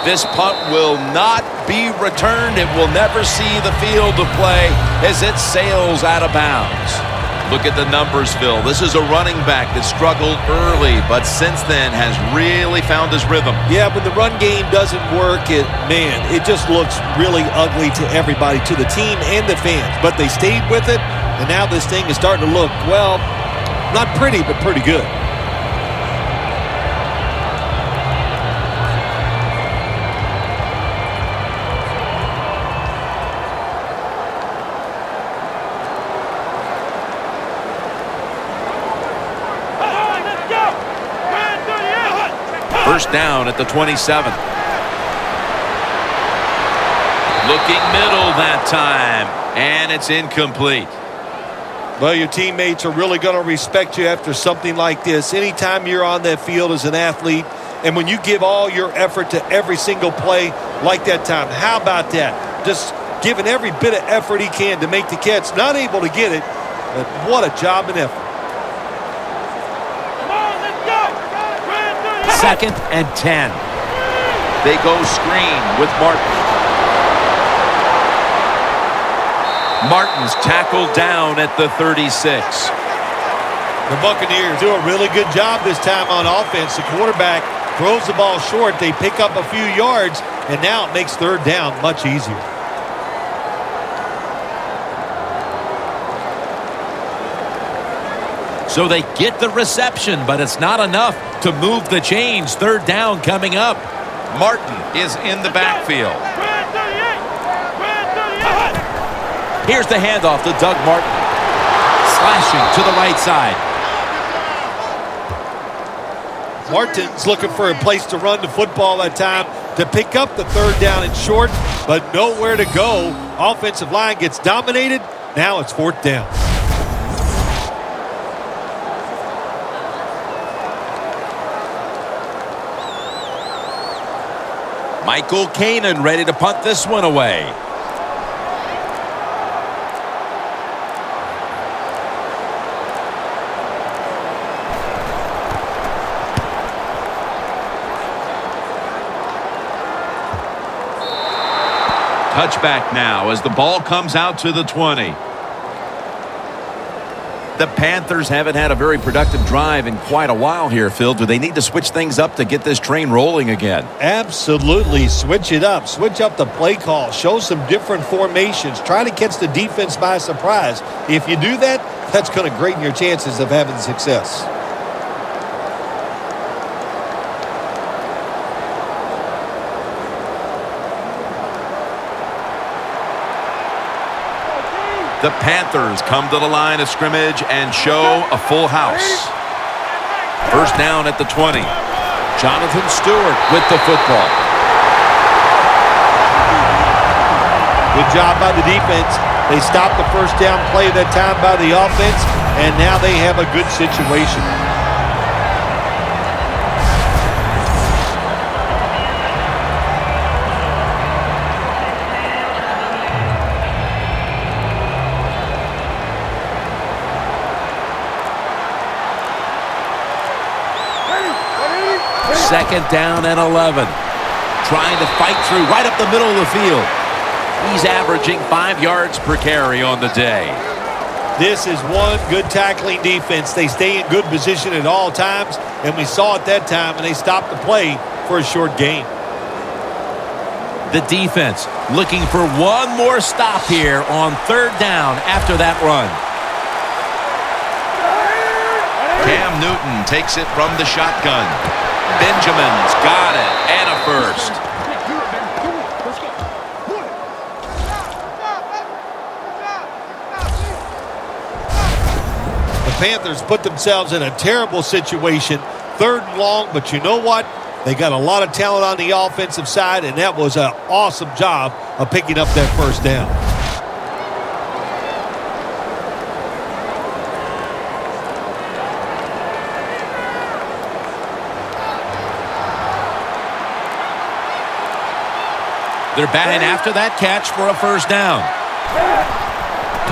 This punt will not be returned. It will never see the field of play as it sails out of bounds. Look at the numbers, Phil. This is a running back that struggled early, but since then has really found his rhythm. Yeah, when the run game doesn't work, it just looks really ugly to everybody, to the team and the fans. But they stayed with it, and now this thing is starting to look, well, not pretty, but pretty good. First down at the 27. Looking middle that time, and it's incomplete. Well, your teammates are really going to respect you after something like this. Anytime you're on that field as an athlete, and when you give all your effort to every single play like that time, how about that? Just giving every bit of effort he can to make the catch. Not able to get it, but what a job and effort. Second and 10. They go screen with Martin. Martin's tackled down at the 36. The Buccaneers do a really good job this time on offense. The quarterback throws the ball short. They pick up a few yards, and now it makes third down much easier. So they get the reception, but it's not enough to move the chains. Third down coming up. Martin is in the backfield. Here's the handoff to Doug Martin. Slashing to the right side. Martin's looking for a place to run the football that time to pick up the third down and short, but nowhere to go. Offensive line gets dominated. Now it's fourth down. Michael Kanan ready to punt this one away. Touchback now as the ball comes out to the 20. The Panthers haven't had a very productive drive in quite a while here, Phil. Do they need to switch things up to get this train rolling again? Absolutely. Switch it up. Switch up the play call. Show some different formations. Try to catch the defense by surprise. If you do that, that's going to greaten your chances of having success. The Panthers come to the line of scrimmage and show a full house. First down at the 20. Jonathan Stewart with the football. Good job by the defense. They stopped the first down play that time by the offense, and now they have a good situation. Second down and 11. Trying to fight through right up the middle of the field. He's averaging 5 yards per carry on the day. This is one good tackling defense. They stay in good position at all times, and we saw it that time, and they stopped the play for a short gain. The defense looking for one more stop here on third down after that run. Cam Newton takes it from the shotgun. Benjamin's got it, and a first. The Panthers put themselves in a terrible situation, third and long, but you know what? They got a lot of talent on the offensive side, and that was an awesome job of picking up that first down. They're batting after that catch for a first down.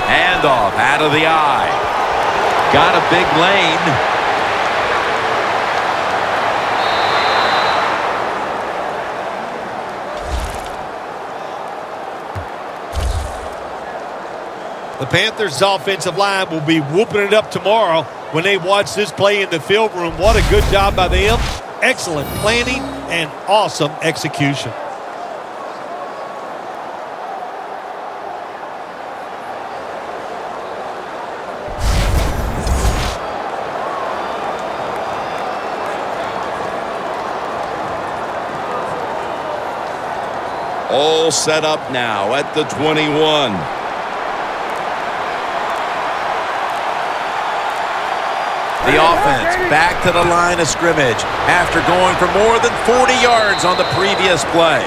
Handoff out of the eye. Got a big lane. The Panthers' offensive line will be whooping it up tomorrow when they watch this play in the film room. What a good job by them. Excellent planning and awesome execution. All set up now at the 21. The offense back to the line of scrimmage after going for more than 40 yards on the previous play.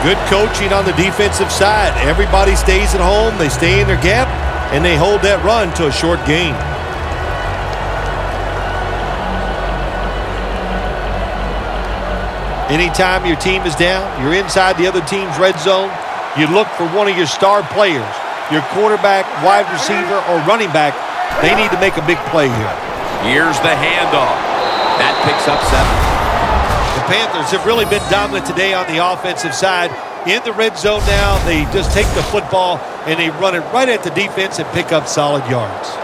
Good coaching on the defensive side. Everybody stays at home, they stay in their gap, and they hold that run to a short gain. Anytime your team is down, you're inside the other team's red zone, you look for one of your star players, your quarterback, wide receiver, or running back. They need to make a big play here. Here's the handoff. That picks up 7. The Panthers have really been dominant today on the offensive side. In the red zone now, they just take the football and they run it right at the defense and pick up solid yards.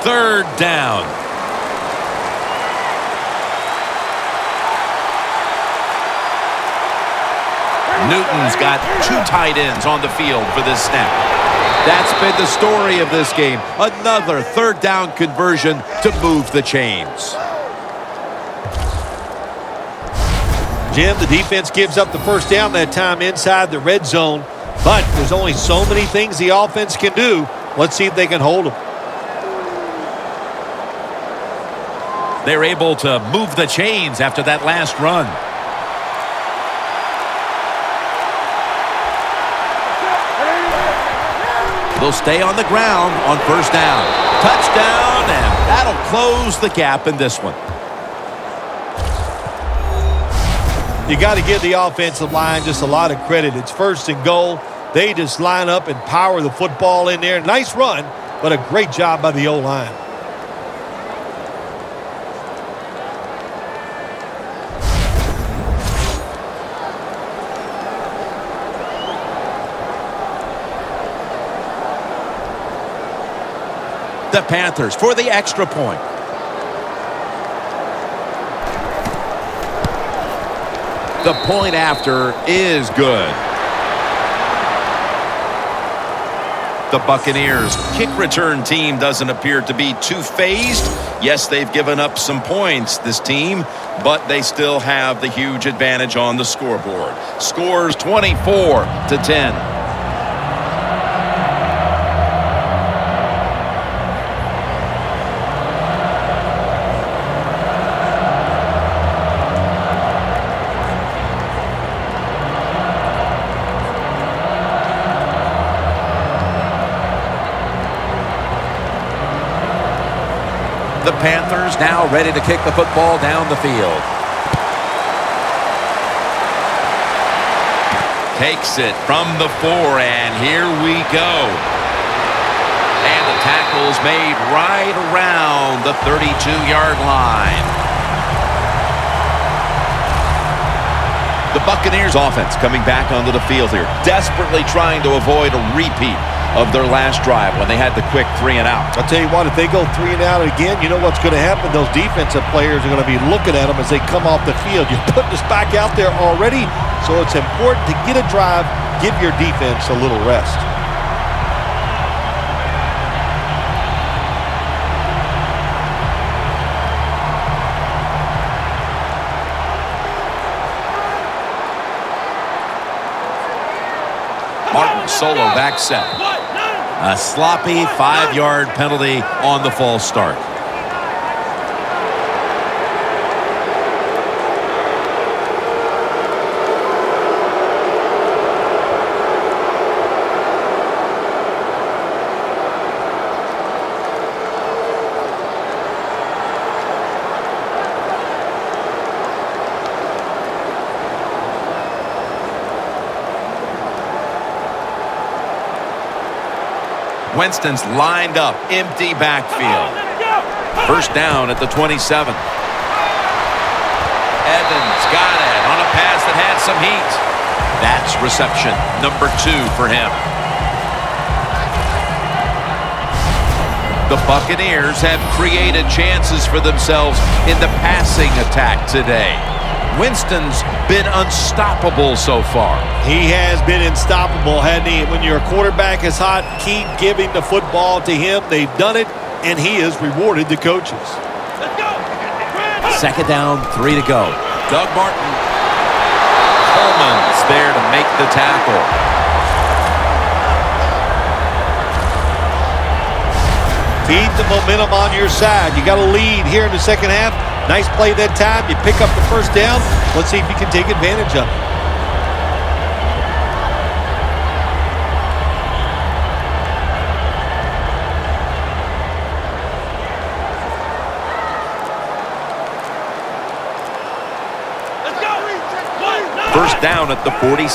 Third down. Newton's got 2 tight ends on the field for this snap. That's been the story of this game. Another third down conversion to move the chains. Jim, the defense gives up the first down that time inside the red zone, but there's only so many things the offense can do. Let's see if they can hold them. They're able to move the chains after that last run. They'll stay on the ground on first down. Touchdown, and that'll close the gap in this one. You got to give the offensive line just a lot of credit. It's first and goal. They just line up and power the football in there. Nice run, but a great job by the O-line. The Panthers for the extra point. The point after is good. The Buccaneers kick return team doesn't appear to be too phased. Yes, they've given up some points, this team, but they still have the huge advantage on the scoreboard. Scores 24-10. The Panthers now ready to kick the football down the field. Takes it from the 4, and here we go. And the tackle's made right around the 32-yard line. The Buccaneers offense coming back onto the field here, desperately trying to avoid a repeat of their last drive when they had the quick 3 and out. I'll tell you what, if they go 3 and out again, you know what's going to happen? Those defensive players are going to be looking at them as they come off the field. You're putting us back out there already, so it's important to get a drive, give your defense a little rest. Martin solo back set. A sloppy 5-yard penalty on the false start. Winston's lined up, empty backfield. First down at the 27. Evans got it on a pass that had some heat. That's reception number 2 for him. The Buccaneers have created chances for themselves in the passing attack today. Winston's been unstoppable so far. He has been unstoppable, hasn't he? When your quarterback is hot, keep giving the football to him. They've done it, and he has rewarded the coaches. Let's go. Second down, 3 to go. Doug Martin. Coleman's there to make the tackle. Keep the momentum on your side. You got a lead here in the second half. Nice play that time. You pick up the first down. Let's see if you can take advantage of it. First down at the 47.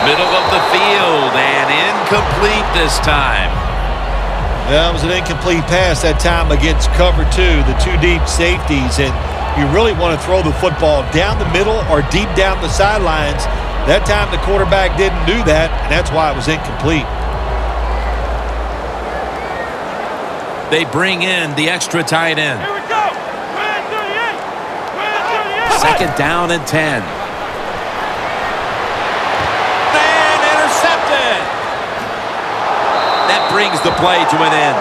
Middle of the field and incomplete this time. That was an incomplete pass that time against cover 2, the 2 deep safeties, and you really want to throw the football down the middle or deep down the sidelines. That time the quarterback didn't do that, and that's why it was incomplete. They bring in the extra tight end. Here we go. Second down and 10. And intercepted. That brings the play to an end.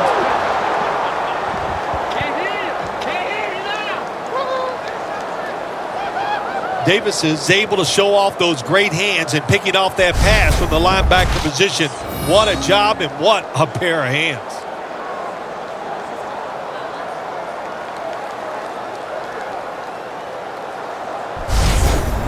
Davis is able to show off those great hands and picking off that pass from the linebacker position. What a job and what a pair of hands.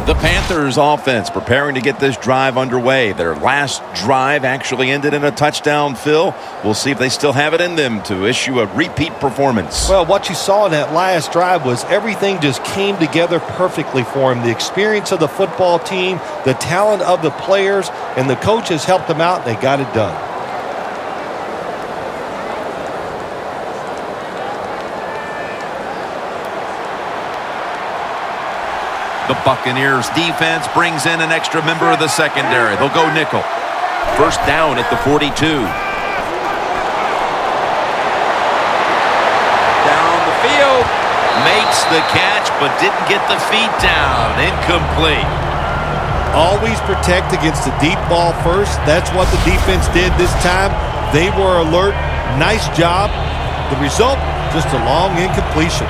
The Panthers offense preparing to get this drive underway. Their last drive actually ended in a touchdown, Phil. We'll see if they still have it in them to issue a repeat performance. Well, what you saw in that last drive was everything just came together perfectly for him. The experience of the football team, the talent of the players, and the coaches helped them out, and they got it done. The Buccaneers defense brings in an extra member of the secondary. They'll go nickel. First down at the 42. Down the field. Makes the catch, but didn't get the feet down. Incomplete. Always protect against the deep ball first. That's what the defense did this time. They were alert. Nice job. The result, just a long incompletion.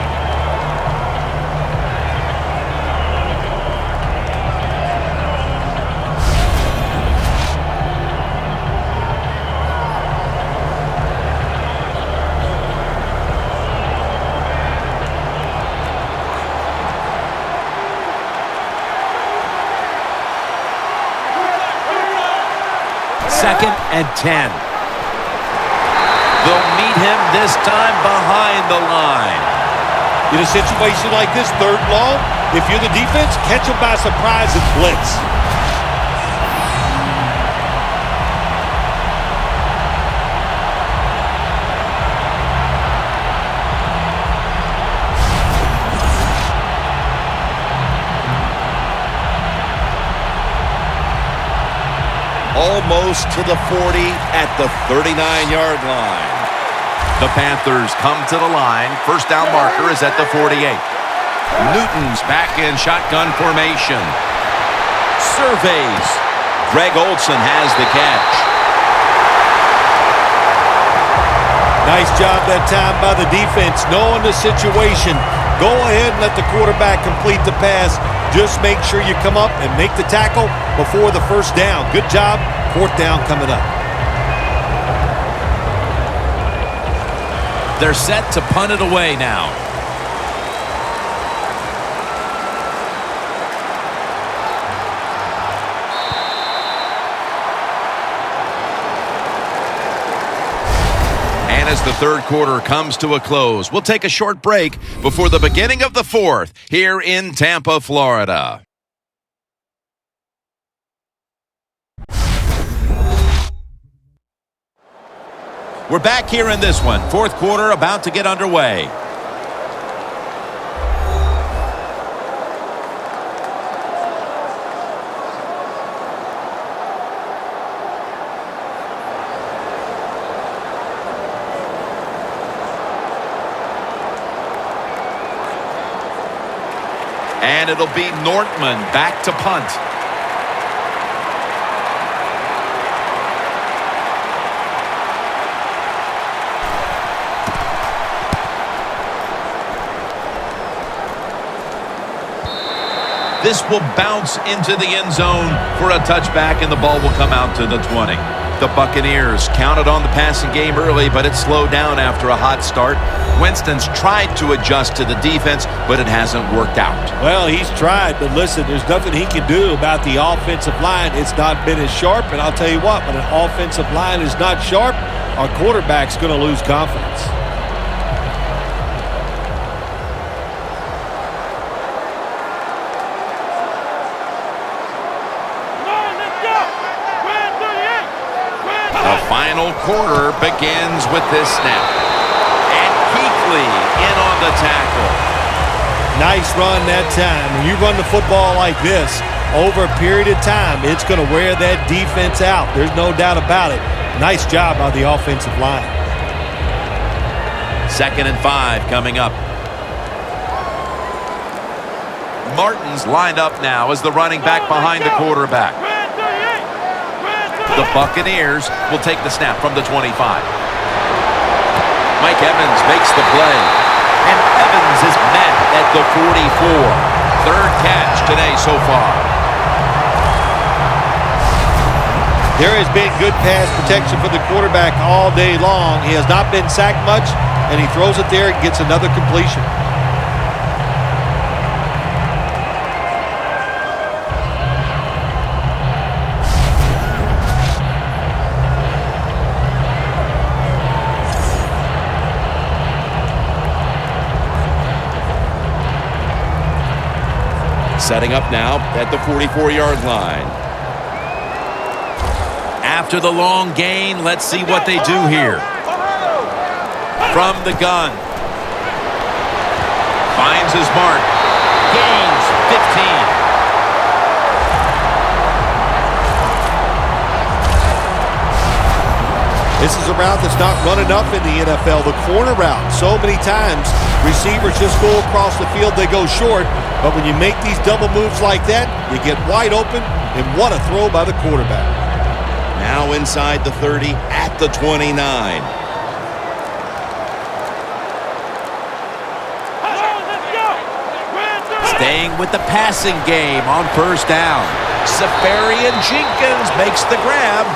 Second and 10. They'll meet him this time behind the line. In a situation like this, third and long, if you're the defense, catch them by surprise and blitz. Almost to the 40 at the 39-yard line. The Panthers come to the line. First down marker is at the 48. Newton's back in shotgun formation. Surveys. Greg Olsen has the catch. Nice job that time by the defense, knowing the situation. Go ahead and let the quarterback complete the pass. Just make sure you come up and make the tackle before the first down. Good job. Fourth down coming up. They're set to punt it away now. And as the third quarter comes to a close, we'll take a short break before the beginning of the fourth here in Tampa, Florida. We're back here in this one. Fourth quarter about to get underway. And it'll be Nortman back to punt. This will bounce into the end zone for a touchback, and the ball will come out to the 20. The Buccaneers counted on the passing game early, but it slowed down after a hot start. Winston's tried to adjust to the defense, but it hasn't worked out. Well, he's tried, but listen, there's nothing he can do about the offensive line. It's not been as sharp, and I'll tell you what, when an offensive line is not sharp, our quarterback's going to lose confidence. Final quarter begins with this snap. And Kuechly in on the tackle. Nice run that time. When you run the football like this, over a period of time, it's going to wear that defense out. There's no doubt about it. Nice job by the offensive line. 2nd and 5 coming up. Martin's lined up now as the running back behind the quarterback. The Buccaneers will take the snap from the 25. Mike Evans makes the play. And Evans is met at the 44. Third catch today so far. There has been good pass protection for the quarterback all day long. He has not been sacked much, and he throws it there and gets another completion. Setting up now at the 44-yard line. After the long gain, let's see what they do here. From the gun. Finds his mark. Gains 15. This is a route that's not run enough in the NFL, the corner route. So many times, receivers just go across the field, they go short. But when you make these double moves like that, you get wide open, And what a throw by the quarterback. Now inside the 30 at the 29. Staying with the passing game on first down. Safarian Jenkins makes the grab.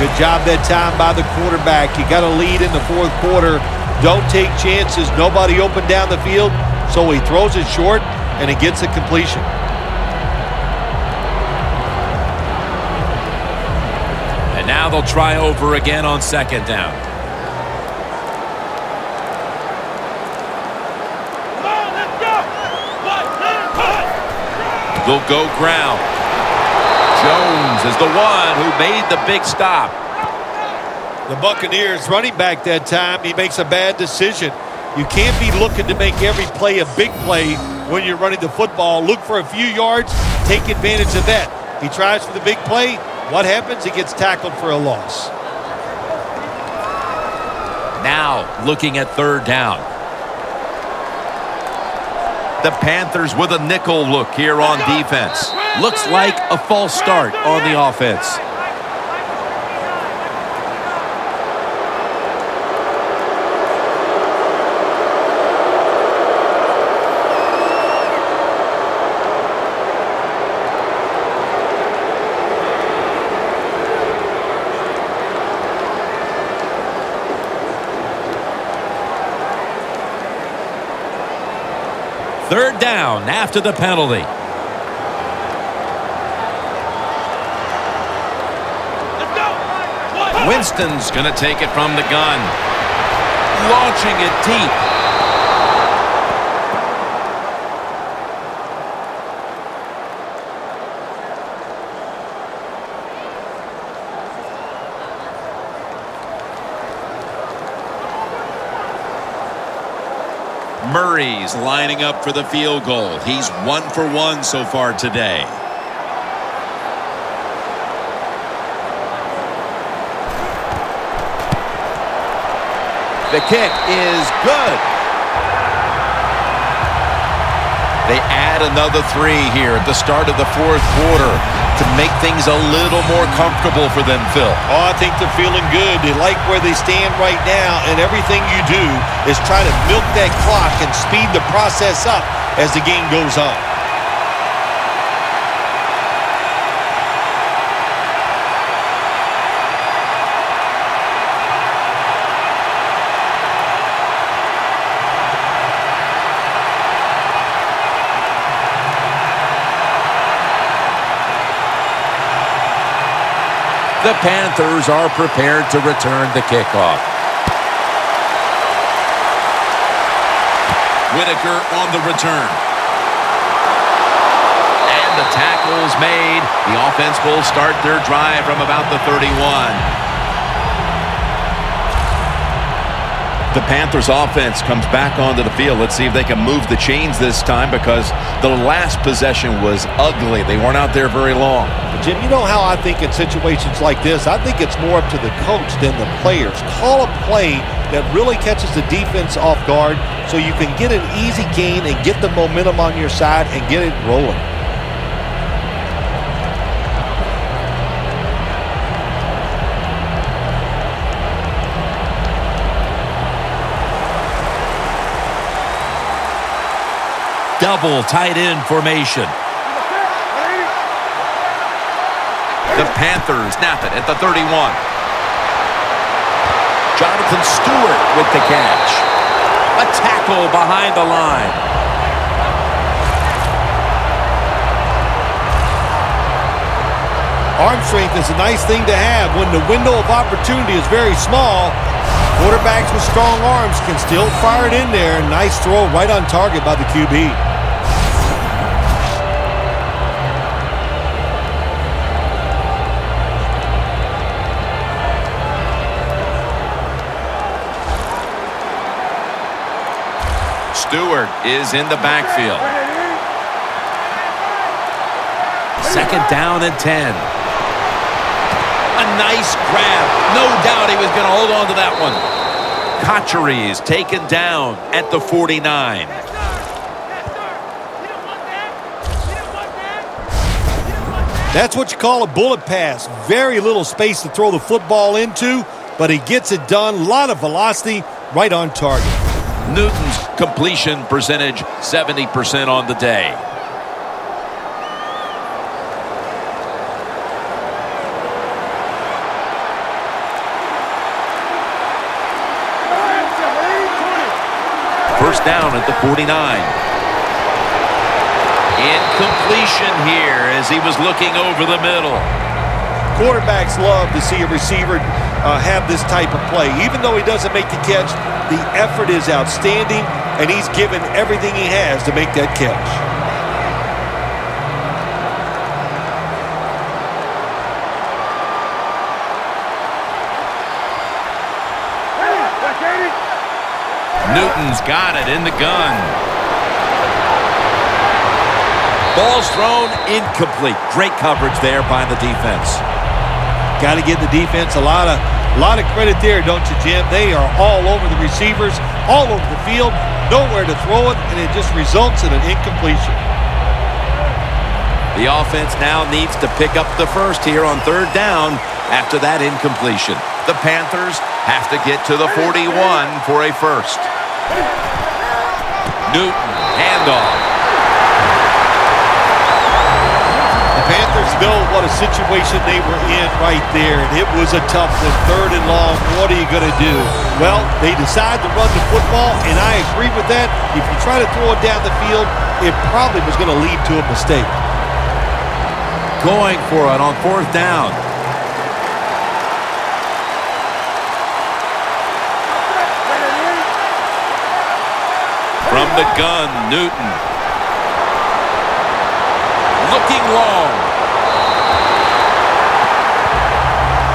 Good job that time by the quarterback. You got a lead in the fourth quarter. Don't take chances. Nobody open down the field, so he throws it short, and it gets a completion. And now they'll try over again on second down. They'll go ground. Jones is the one who made the big stop. The Buccaneers running back that time, he makes a bad decision. You can't be looking to make every play a big play when you're running the football. Look for a few yards, take advantage of that. He tries for the big play. What happens? He gets tackled for a loss. Now looking at third down. The Panthers with a nickel look here on defense. Looks like a false start on the offense. Third down after the penalty. Winston's going to take it from the gun. Launching it deep. Murray's lining up for the field goal. He's 1 for 1 so far today. The kick is good. They add another 3 here at the start of the fourth quarter to make things a little more comfortable for them, Phil. Oh, I think they're feeling good. They like where they stand right now, and everything you do is try to milk that clock and speed the process up as the game goes on. The Panthers are prepared to return the kickoff. Whitaker on the return. And the tackle's made. The offense will start their drive from about the 31. The Panthers offense comes back onto the field. Let's see if they can move the chains this time, because the last possession was ugly. They weren't out there very long. Jim, you know how I think in situations like this, I think it's more up to the coach than the players. Call a play that really catches the defense off guard so you can get an easy gain and get the momentum on your side and get it rolling. Double tight end formation. The Panthers snap it at the 31. Jonathan Stewart with the catch. A tackle behind the line. Arm strength is a nice thing to have when the window of opportunity is very small. Quarterbacks with strong arms can still fire it in there. Nice throw right on target by the QB. Stewart is in the backfield. Second down and 10. A nice grab. No doubt he was going to hold on to that one. Cotchery is taken down at the 49. That's what you call a bullet pass. Very little space to throw the football into, but he gets it done. A lot of velocity, right on target. Newton's completion percentage, 70% on the day. First down at the 49. Incompletion here as he was looking over the middle. Quarterbacks love to see a receiver have this type of play. Even though he doesn't make the catch, the effort is outstanding, and he's given everything he has to make that catch. Newton's got it in the gun. Ball's thrown incomplete. Great coverage there by the defense. Got to give the defense a lot of credit there, don't you, Jim? They are all over the receivers, all over the field, nowhere to throw it, and it just results in an incompletion. The offense now needs to pick up the first here on third down after that incompletion. The Panthers have to get to the 41 for a first. Newton, handoff. The Panthers know what a situation they were in right there, and it was a tough one. Third and long, what are you going to do? Well, they decide to run the football, and I agree with that. If you try to throw it down the field, it probably was going to lead to a mistake. Going for it on fourth down. From the gun, Newton. Looking long.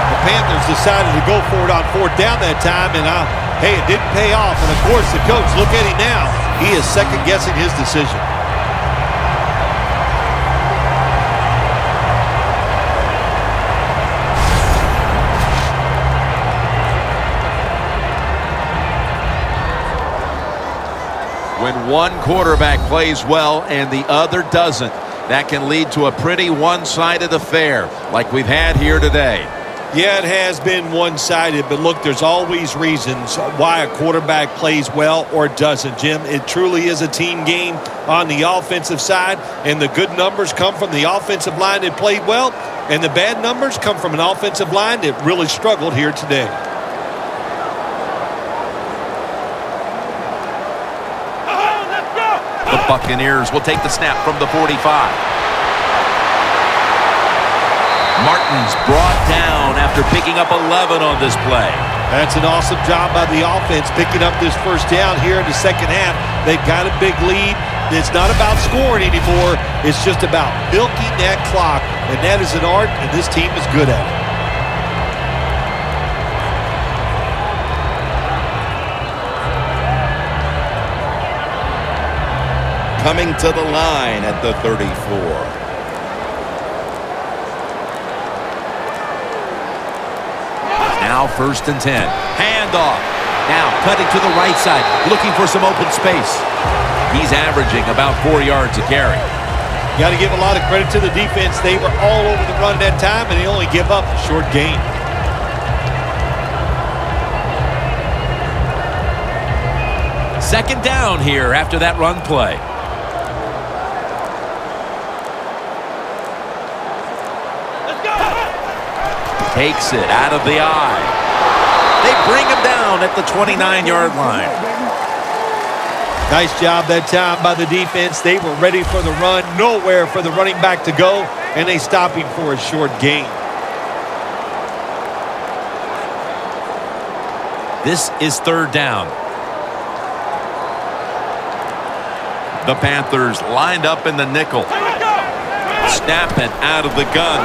The Panthers decided to go for it on fourth down that time, and hey, it didn't pay off. And, of course, the coach, look at him now. He is second-guessing his decision. When one quarterback plays well and the other doesn't, that can lead to a pretty one-sided affair like we've had here today. Yeah, it has been one-sided, but look, there's always reasons why a quarterback plays well or doesn't, Jim. It truly is a team game on the offensive side, and the good numbers come from the offensive line that played well, and the bad numbers come from an offensive line that really struggled here today. The Buccaneers will take the snap from the 45. Martin's brought down after picking up 11 on this play. That's an awesome job by the offense picking up this first down here in the second half. They've got a big lead. It's not about scoring anymore. It's just about milking that clock, and that is an art, and this team is good at it. Coming to the line at the 34. Now first and 10. Handoff. Now cutting to the right side, looking for some open space. He's averaging about 4 yards a carry. Got to give a lot of credit to the defense. They were all over the run that time, and they only give up a short gain. Second down here after that run play. Takes it out of the eye. They bring him down at the 29-yard line. Nice job that time by the defense. They were ready for the run, nowhere for the running back to go, and they stop him for a short gain. This is third down. The Panthers lined up in the nickel. Snapping out of the gun.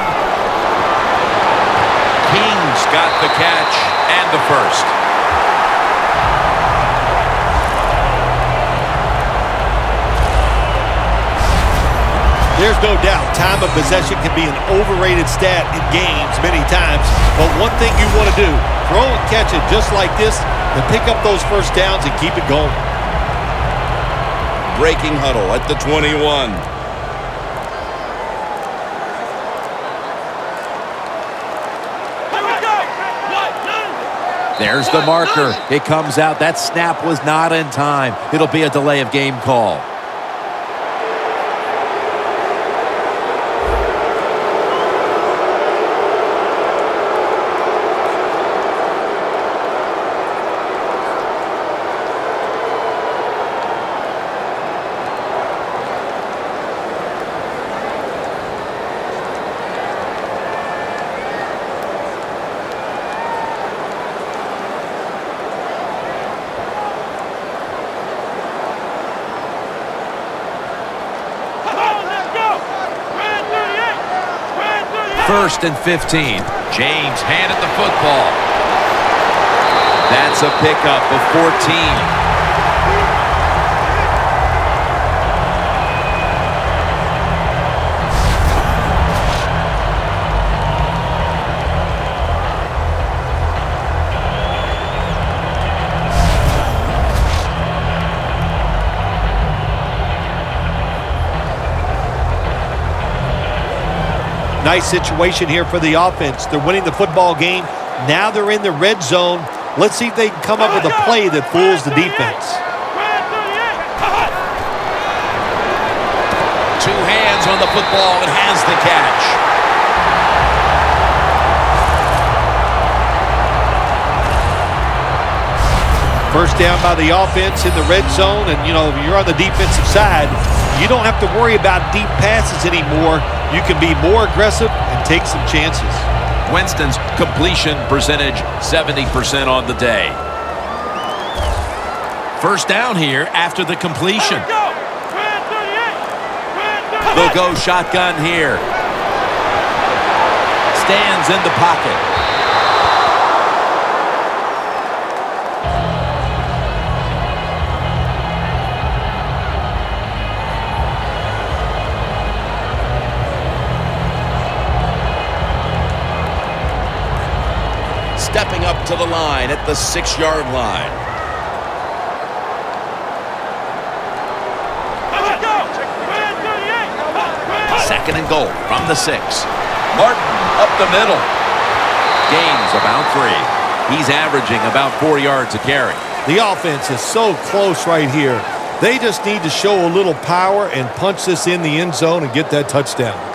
King's got the catch and the first. There's no doubt time of possession can be an overrated stat in games many times, but one thing you want to do, throw and catch it just like this and pick up those first downs and keep it going. Breaking huddle at the 21. There's the marker. It comes out. That snap was not in time. It'll be a delay of game call. First and 15. James handed the football. That's a pickup of 14. Nice situation here for the offense. They're winning the football game. Now they're in the red zone. Let's see if they can come up with a play that fools the defense. Two hands on the football and has the catch. First down by the offense in the red zone. And, you know, if you're on the defensive side, you don't have to worry about deep passes anymore. You can be more aggressive and take some chances. Winston's completion percentage, 70% on the day. First down here after the completion. They'll go shotgun here. Stands in the pocket. Stepping up to the line at the 6-yard line. Second and goal from the 6. Martin up the middle. Gains about 3. He's averaging about 4 yards a carry. The offense is so close right here. They just need to show a little power and punch this in the end zone and get that touchdown.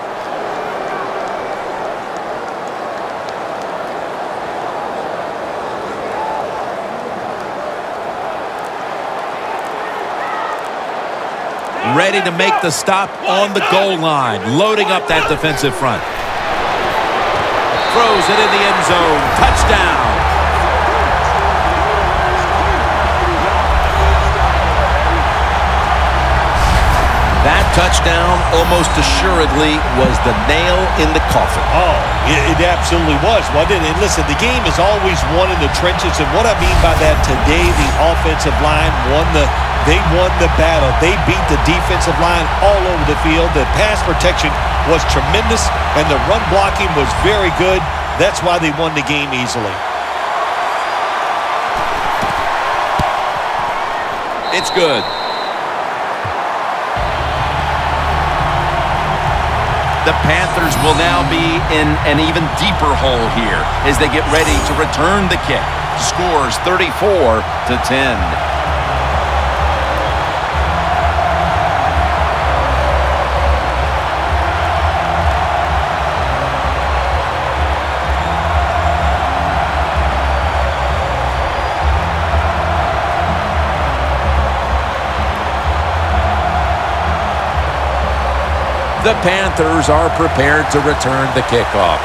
Ready to make the stop on the goal line. Loading up that defensive front. Throws it in the end zone. Touchdown. That touchdown almost assuredly was the nail in the coffin. Oh, it absolutely was, wasn't it? And listen, the game is always won in the trenches, and what I mean by that today, the offensive line they won the battle. They beat the defensive line all over the field. The pass protection was tremendous, and the run blocking was very good. That's why they won the game easily. It's good. The Panthers will now be in an even deeper hole here as they get ready to return the kick. Scores 34-10. The Panthers are prepared to return the kickoff.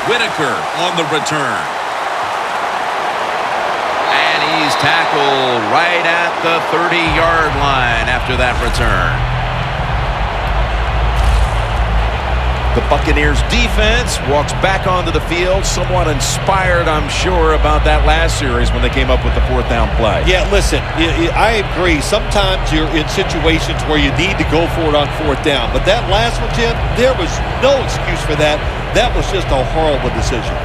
Whitaker on the return. And he's tackled right at the 30-yard line after that return. The Buccaneers defense walks back onto the field, somewhat inspired, I'm sure, about that last series when they came up with the 4th down play. Yeah, listen, I agree. Sometimes you're in situations where you need to go for it on 4th down. But that last one, Jim, there was no excuse for that. That was just a horrible decision.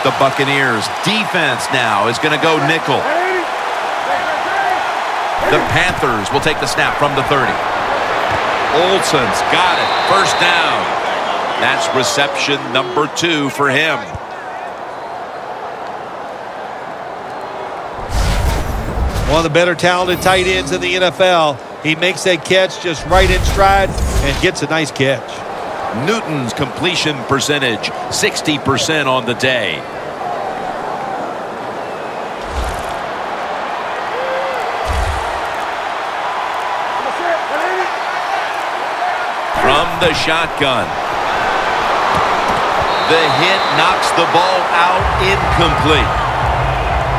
The Buccaneers defense now is going to go nickel. The Panthers will take the snap from the 30. Olsen's got it. First down. That's reception number 2 for him. One of the better talented tight ends in the NFL. He makes that catch just right in stride and gets a nice catch. Newton's completion percentage, 60% on the day. From the shotgun. The hit knocks the ball out, incomplete.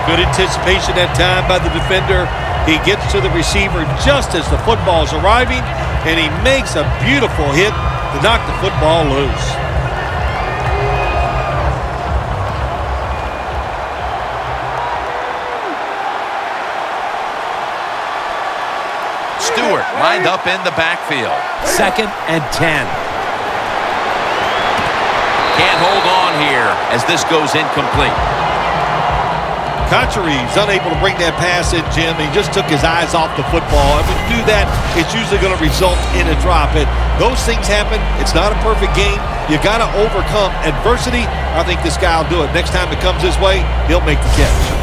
Good anticipation that time by the defender. He gets to the receiver just as the football's arriving, and he makes a beautiful hit to knock the football loose. Stewart lined up in the backfield. 2nd and 10. Can't hold on here as this goes incomplete. Conchery's unable to bring that pass in, Jim. He just took his eyes off the football. And when you do that, it's usually going to result in a drop. And those things happen. It's not a perfect game. You got to overcome adversity. I think this guy will do it. Next time it comes his way, he'll make the catch.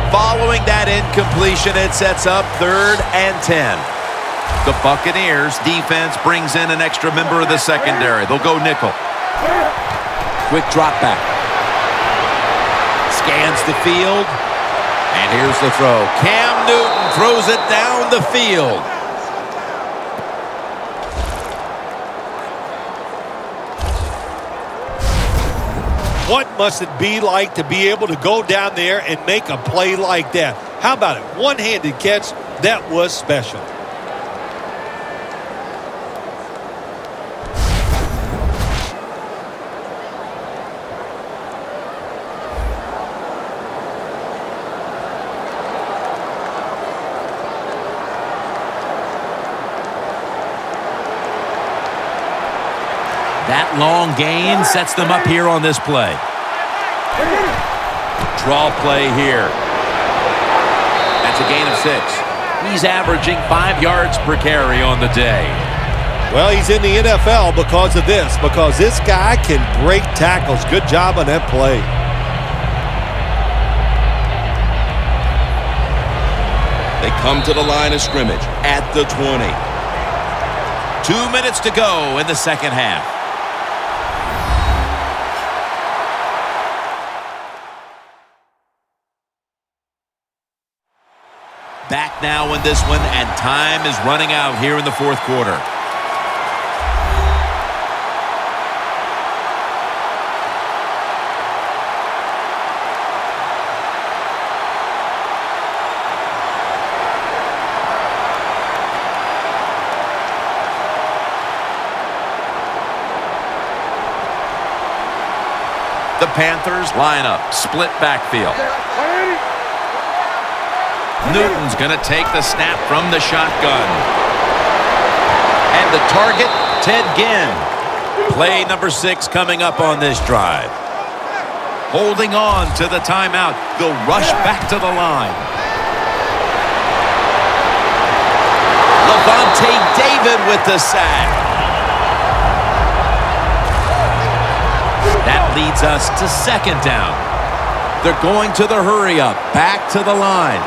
Following that incompletion, it sets up 3rd and 10. The Buccaneers defense brings in an extra member of the secondary. They'll go nickel. Quick drop back. Scans the field. And here's the throw. Cam Newton throws it down the field. What must it be like to be able to go down there and make a play like that? How about it? One-handed catch. That was special. That long gain sets them up here on this play. Draw play here. That's a gain of 6. He's averaging 5 yards per carry on the day. Well, he's in the NFL because of this, because this guy can break tackles. Good job on that play. They come to the line of scrimmage at the 20. 2 minutes to go in the second half. Back now in this one, and time is running out here in the 4th quarter. The Panthers line up, split backfield. Newton's going to take the snap from the shotgun. And the target, Ted Ginn. Play number 6 coming up on this drive. Holding on to the timeout. They'll rush back to the line. Levante David with the sack. That leads us to 2nd down. They're going to the hurry up. Back to the line.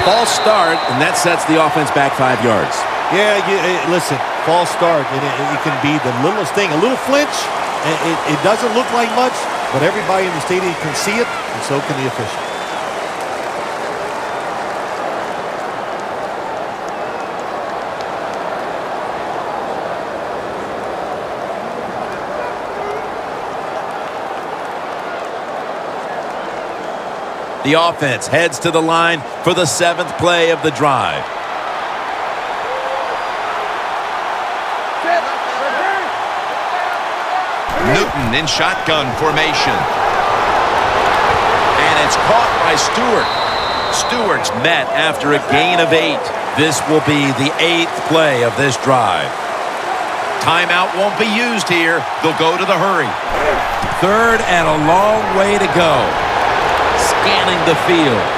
False start, and that sets the offense back 5 yards. Yeah, listen, false start, and it can be the littlest thing. A little flinch, it doesn't look like much, but everybody in the stadium can see it, and so can the official. The offense heads to the line for the 7th play of the drive. Newton in shotgun formation. caught by Stewart. Stewart's met after a gain of 8. This will be the 8th play of this drive. Timeout won't be used here. They'll go to the hurry. 3rd and a long way to go. Scanning the field.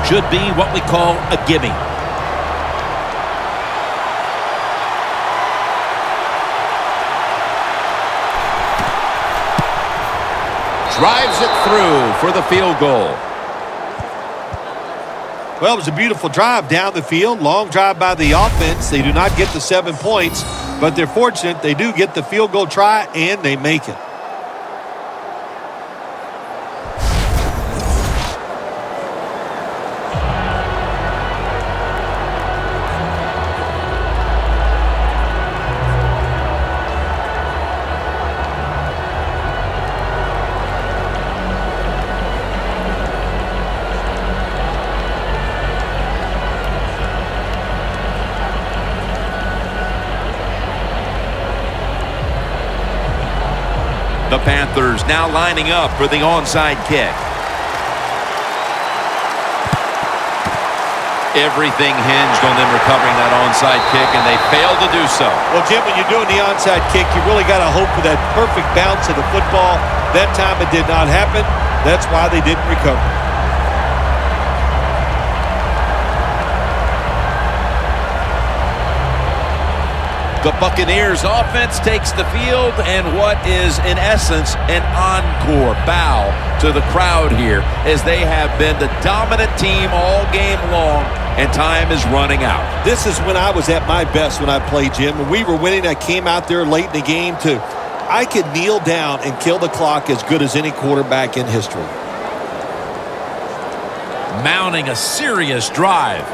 Should be what we call a gimme. Drives it through for the field goal. Well, it was a beautiful drive down the field. Long drive by the offense. They do not get the 7 points, but they're fortunate they do get the field goal try, and they make it. The Panthers now lining up for the onside kick. Everything hinged on them recovering that onside kick, and they failed to do so. Well, Jim, when you're doing the onside kick, you really got to hope for that perfect bounce of the football. That time it did not happen. That's why they didn't recover. The Buccaneers offense takes the field, and what is, in essence, an encore bow to the crowd here, as they have been the dominant team all game long, and time is running out. This is when I was at my best when I played, Jim. When we were winning, I came out there late in the game I could kneel down and kill the clock as good as any quarterback in history. Mounting a serious drive.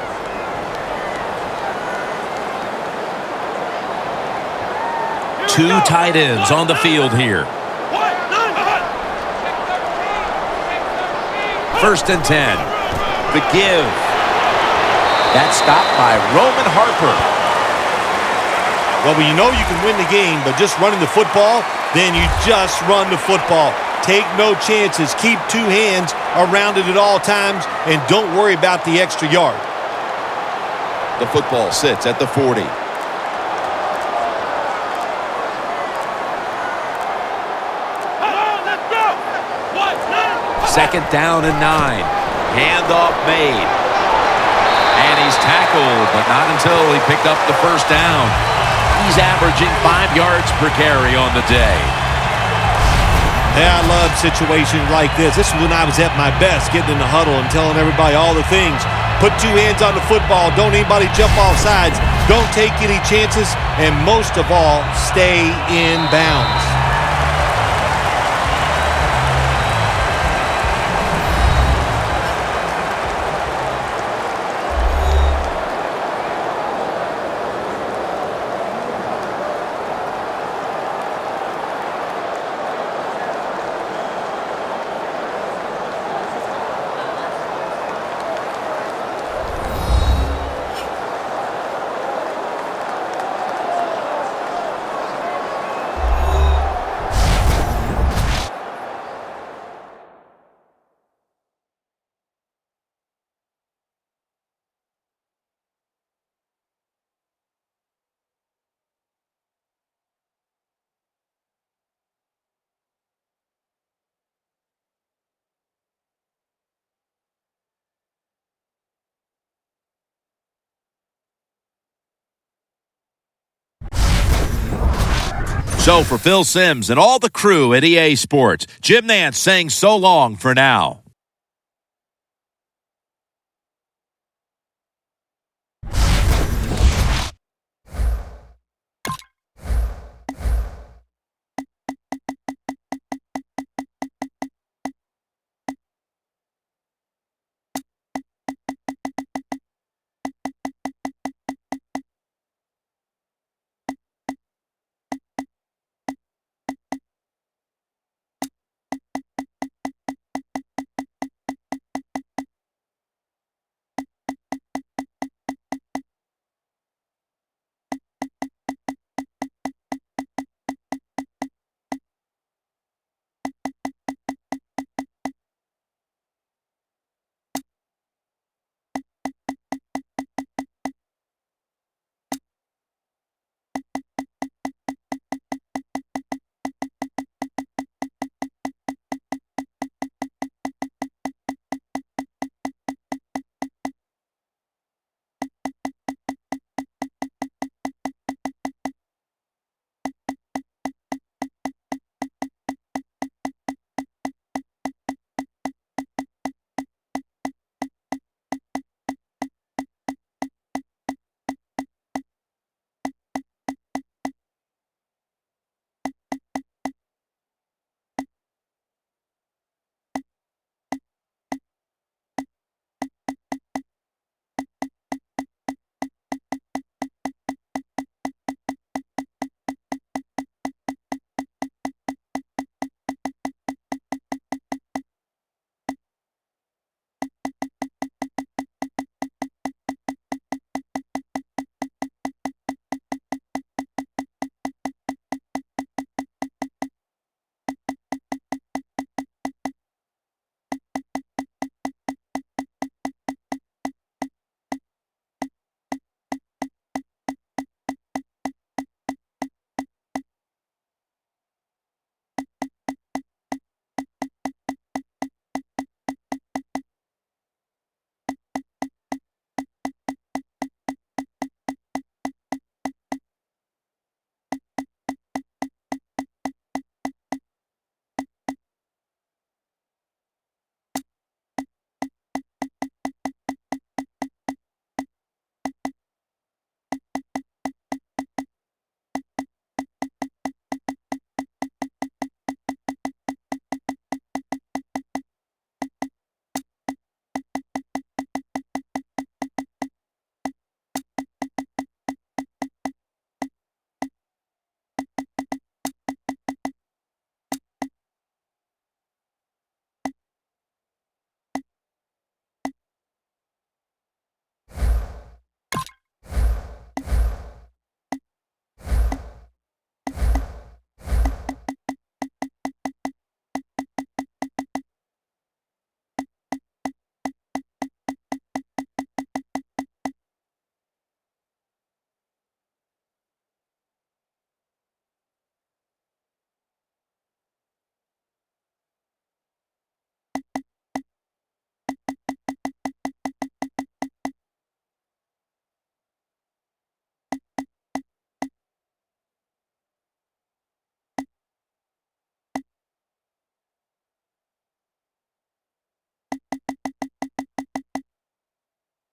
Two tight ends on the field here. 1st and 10. The give. That's stopped by Roman Harper. Well, when you know you can win the game, but just running the football, then you just run the football. Take no chances. Keep 2 hands around it at all times, and don't worry about the extra yard. The football sits at the 40. 2nd down and 9. Handoff made. And he's tackled, but not until he picked up the 1st down. He's averaging 5 yards per carry on the day. Yeah, I love situations like this. This is when I was at my best, getting in the huddle and telling everybody all the things. Put 2 hands on the football. Don't anybody jump off sides. Don't take any chances. And most of all, stay in bounds. So for Phil Simms and all the crew at EA Sports, Jim Nantz saying so long for now.